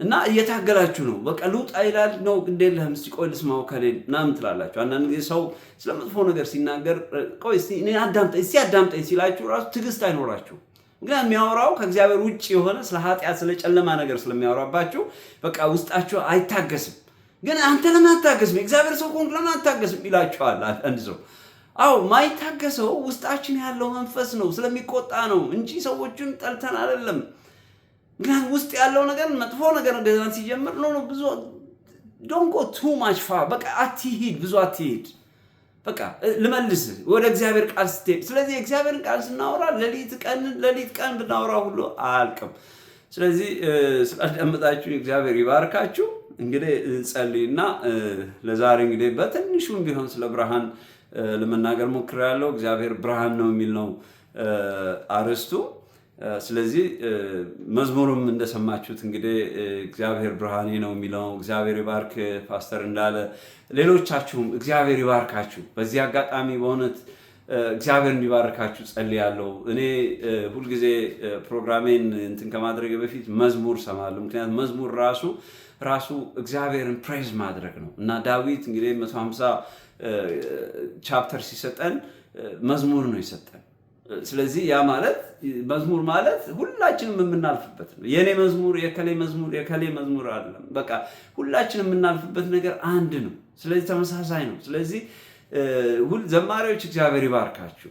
እና እየታገላችሁ ነው። በቃ ልውጣ ይላል ነው እንደለህም እስቲ ቆይ ልስማው ከሌል ምናምን ትላላችሁ። አንዳንድ ጊዜ ሰው ስለመጥፎ ነገር ሲናገር ቆይ እስቲ እኔ አዳምጠኝ ሲላችሁ ራሱ ትዕግስት አይኖራችሁ። ምክንያቱም የሚያወራው ከእግዚአብሔር ውጭ የሆነ ስለ ኃጢአት ስለ ጨለማ ነገር ስለሚያወራባችሁ በቃ ውስጣችሁ አይታገስም። ግን አንተ ለምን አታገስም? እግዚአብሔር ሰው ከሆንክ ለምን አታገስም ይላችኋል አንድ ሰው። አዎ ማይታገሰው ውስጣችን ያለው መንፈስ ነው፣ ስለሚቆጣ ነው እንጂ ሰዎችን ጠልተን አይደለም። ምክንያቱም ውስጥ ያለው ነገር መጥፎ ነገር እንደዛ ሲጀምር ነው ብዙ don't go too much far። በቃ አትሂድ፣ ብዙ አትሂድ። በቃ ልመልስ ወደ እግዚአብሔር ቃል ስትሄድ። ስለዚህ እግዚአብሔርን ቃል ስናወራ ሌሊት ቀን ብናወራ ሁሉ አያልቅም። ስለዚህ ስላዳመጣችሁ እግዚአብሔር ይባርካችሁ። እንግዲህ እንጸልይና ለዛሬ እንግዲህ በትንሹም ቢሆን ስለ ብርሃን ለመናገር ሞክሬያለሁ። እግዚአብሔር ብርሃን ነው የሚል ነው አርስቱ። ስለዚህ መዝሙሩም እንደሰማችሁት እንግዲህ እግዚአብሔር ብርሃኔ ነው የሚለው። እግዚአብሔር ይባርክ ፓስተር እንዳለ፣ ሌሎቻችሁም እግዚአብሔር ይባርካችሁ። በዚህ አጋጣሚ በእውነት እግዚአብሔር እንዲባርካችሁ ጸልያለሁ። እኔ ሁልጊዜ ፕሮግራሜን እንትን ከማድረግ በፊት መዝሙር ሰማለሁ። ምክንያቱም መዝሙር ራሱ እግዚአብሔርን ፕሬዝ ማድረግ ነው እና ዳዊት እንግዲህ 150 ቻፕተር ሲሰጠን መዝሙር ነው የሰጠን። ስለዚህ ያ ማለት መዝሙር ማለት ሁላችንም የምናልፍበት ነው። የኔ መዝሙር የከሌ መዝሙር አይደለም። በቃ ሁላችንም የምናልፍበት ነገር አንድ ነው። ስለዚህ ተመሳሳይ ነው። ስለዚህ ዘማሪዎች እግዚአብሔር ይባርካችሁ፣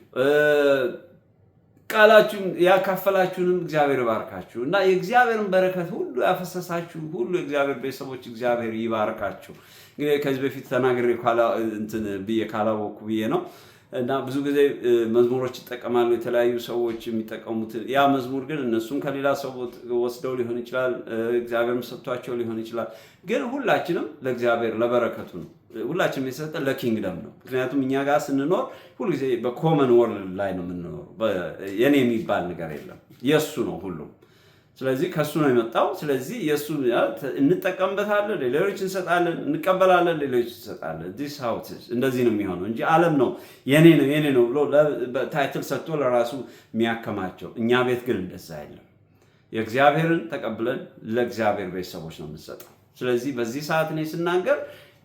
ቃላችሁን ያካፈላችሁንም እግዚአብሔር ይባርካችሁ እና የእግዚአብሔርን በረከት ሁሉ ያፈሰሳችሁ ሁሉ የእግዚአብሔር ቤተሰቦች እግዚአብሔር ይባርካችሁ። እንግዲህ ከዚህ በፊት ተናግሬ ካላወኩ ብዬ ነው እና ብዙ ጊዜ መዝሙሮች ይጠቀማሉ የተለያዩ ሰዎች የሚጠቀሙት። ያ መዝሙር ግን እነሱም ከሌላ ሰው ወስደው ሊሆን ይችላል፣ እግዚአብሔርም ሰጥቷቸው ሊሆን ይችላል። ግን ሁላችንም ለእግዚአብሔር ለበረከቱ ነው። ሁላችንም የሰጠ ለኪንግደም ነው። ምክንያቱም እኛ ጋር ስንኖር ሁልጊዜ በኮመን ወርልድ ላይ ነው የምንኖረው። የኔ የሚባል ነገር የለም፣ የእሱ ነው ሁሉም። ስለዚህ ከሱ ነው የመጣው። ስለዚህ የሱ እንጠቀምበታለን፣ ሌሎች እንሰጣለን፣ እንቀበላለን፣ ሌሎች እንሰጣለን። ዲስ ሃውስ እንደዚህ ነው የሚሆነው እንጂ ዓለም ነው የኔ ነው ብሎ ታይትል ሰጥቶ ለራሱ የሚያከማቸው። እኛ ቤት ግን እንደዛ አይደለም። የእግዚአብሔርን ተቀብለን ለእግዚአብሔር ቤተሰቦች ነው የምንሰጠው። ስለዚህ በዚህ ሰዓት እኔ ስናገር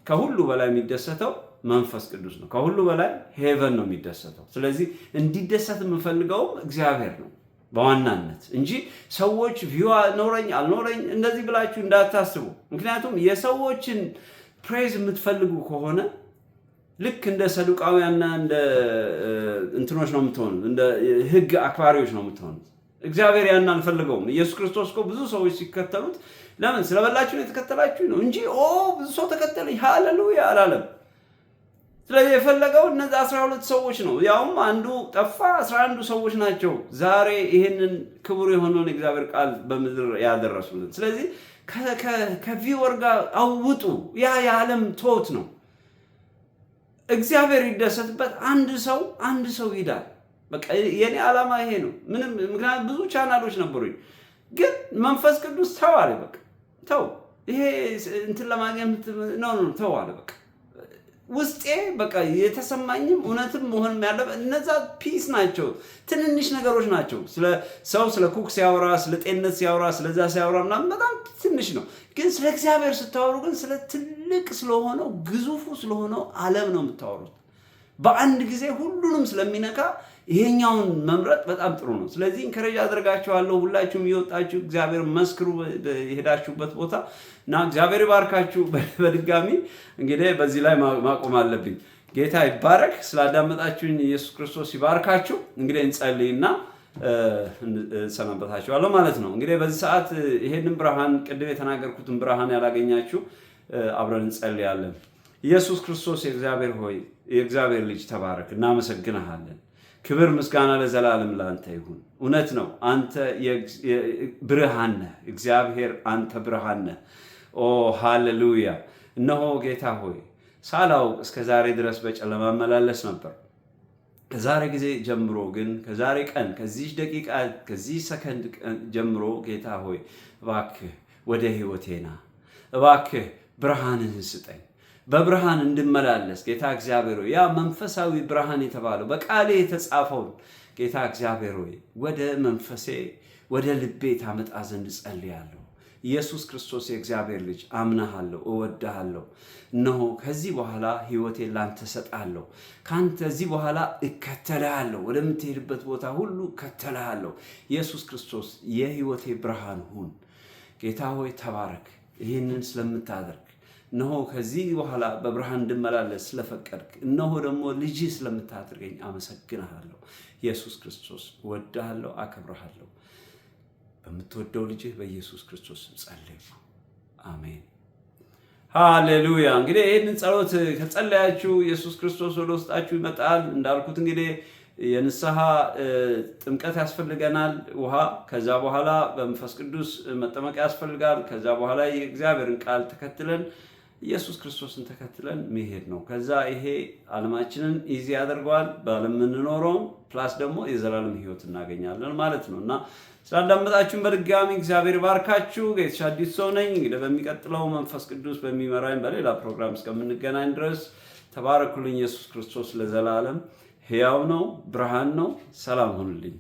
ከሁሉ በላይ የሚደሰተው መንፈስ ቅዱስ ነው። ከሁሉ በላይ ሄቨን ነው የሚደሰተው። ስለዚህ እንዲደሰት የምፈልገውም እግዚአብሔር ነው በዋናነት እንጂ ሰዎች ቪው ኖረኝ አልኖረኝ እንደዚህ ብላችሁ እንዳታስቡ። ምክንያቱም የሰዎችን ፕሬዝ የምትፈልጉ ከሆነ ልክ እንደ ሰዱቃውያንና እንደ እንትኖች ነው የምትሆኑት፣ እንደ ህግ አክባሪዎች ነው የምትሆኑት። እግዚአብሔር ያን አልፈልገውም። ኢየሱስ ክርስቶስ እኮ ብዙ ሰዎች ሲከተሉት ለምን ስለበላችሁ ነው የተከተላችሁ ነው እንጂ ብዙ ሰው ተከተለኝ ሃሌሉያ አላለም። ስለዚህ የፈለገው እነዚህ 12 ሰዎች ነው። ያውም አንዱ ጠፋ፣ 11 ሰዎች ናቸው ዛሬ ይህንን ክቡር የሆነውን እግዚአብሔር ቃል በምድር ያደረሱልን። ስለዚህ ከቪወር ጋር አውጡ። ያ የዓለም ቶት ነው። እግዚአብሔር ይደሰትበት። አንድ ሰው ይዳል። በቃ የኔ ዓላማ ይሄ ነው። ምንም ምክንያቱም ብዙ ቻናሎች ነበሩኝ፣ ግን መንፈስ ቅዱስ ተው አለ። በቃ ተው፣ ይሄ እንትን ለማግኘት ነው ተው አለ። በቃ ውስጤ በቃ የተሰማኝም እውነትም መሆንም ያለበት እነዛ ፒስ ናቸው፣ ትንንሽ ነገሮች ናቸው። ስለ ኩክ ሲያወራ፣ ስለ ጤንነት ሲያወራ፣ ስለዛ ሲያወራ ምናምን በጣም ትንሽ ነው። ግን ስለ እግዚአብሔር ስታወሩ ግን ስለ ትልቅ ስለሆነው ግዙፉ ስለሆነው ዓለም ነው የምታወሩት። በአንድ ጊዜ ሁሉንም ስለሚነካ ይሄኛውን መምረጥ በጣም ጥሩ ነው። ስለዚህ ኢንከሬጅ አድርጋችኋለሁ። ሁላችሁም እየወጣችሁ እግዚአብሔር መስክሩ የሄዳችሁበት ቦታ እና እግዚአብሔር ይባርካችሁ። በድጋሚ እንግዲህ በዚህ ላይ ማቆም አለብኝ። ጌታ ይባረክ። ስላዳመጣችሁኝ ኢየሱስ ክርስቶስ ይባርካችሁ። እንግዲህ እንጸልይና ሰናበታችኋለሁ ማለት ነው። እንግዲህ በዚህ ሰዓት ይሄንን ብርሃን ቅድም የተናገርኩትን ብርሃን ያላገኛችሁ አብረን እንጸልያለን። ኢየሱስ ክርስቶስ የእግዚአብሔር ሆይ የእግዚአብሔር ልጅ ተባረክ። እናመሰግንሃለን። ክብር ምስጋና ለዘላለም ለአንተ ይሁን። እውነት ነው፣ አንተ ብርሃን ነህ። እግዚአብሔር አንተ ብርሃን ነህ። ሃሌሉያ። እነሆ ጌታ ሆይ ሳላውቅ እስከ ዛሬ ድረስ በጨለማ መላለስ ነበር። ከዛሬ ጊዜ ጀምሮ ግን ከዛሬ ቀን ከዚህ ደቂቃ ከዚህ ሰከንድ ጀምሮ ጌታ ሆይ እባክህ ወደ ሕይወቴ ና። እባክህ ብርሃንህን ስጠኝ፣ በብርሃን እንድመላለስ ጌታ እግዚአብሔር ሆይ ያ መንፈሳዊ ብርሃን የተባለው በቃሌ የተጻፈውን ጌታ እግዚአብሔር ሆይ ወደ መንፈሴ ወደ ልቤ ታመጣ ዘንድ ጸልያለሁ። ኢየሱስ ክርስቶስ የእግዚአብሔር ልጅ አምናሃለሁ፣ እወድሃለሁ። እነሆ ከዚህ በኋላ ሕይወቴን ላንተ ሰጣለሁ። ከዚህ በኋላ እከተልሃለሁ፣ ወደምትሄድበት ቦታ ሁሉ እከተልሃለሁ። ኢየሱስ ክርስቶስ የሕይወቴ ብርሃን ሁን። ጌታ ሆይ ተባረክ፣ ይህንን ስለምታደርግ እነሆ ከዚህ በኋላ በብርሃን እንድመላለስ ስለፈቀድክ፣ እነሆ ደግሞ ልጅ ስለምታደርገኝ አመሰግንሃለሁ። ኢየሱስ ክርስቶስ እወድሃለሁ፣ አከብረሃለሁ። በምትወደው ልጅህ በኢየሱስ ክርስቶስ ጸልዩ። አሜን ሃሌሉያ። እንግዲህ ይህንን ጸሎት ከጸለያችሁ ኢየሱስ ክርስቶስ ወደ ውስጣችሁ ይመጣል። እንዳልኩት እንግዲህ የንስሐ ጥምቀት ያስፈልገናል፣ ውሃ። ከዛ በኋላ በመንፈስ ቅዱስ መጠመቅ ያስፈልጋል። ከዛ በኋላ የእግዚአብሔርን ቃል ተከትለን ኢየሱስ ክርስቶስን ተከትለን መሄድ ነው። ከዛ ይሄ ዓለማችንን ኢዚ ያደርገዋል። በዓለም የምንኖረውም ፕላስ ደግሞ የዘላለም ሕይወት እናገኛለን ማለት ነው። እና ስላዳመጣችሁን በድጋሚ እግዚአብሔር ባርካችሁ። ጌትሽ አዲስ ሰው ነኝ። እንግዲህ በሚቀጥለው መንፈስ ቅዱስ በሚመራኝ በሌላ ፕሮግራም እስከምንገናኝ ድረስ ተባረኩልኝ። ኢየሱስ ክርስቶስ ለዘላለም ሕያው ነው፣ ብርሃን ነው። ሰላም ሁኑልኝ።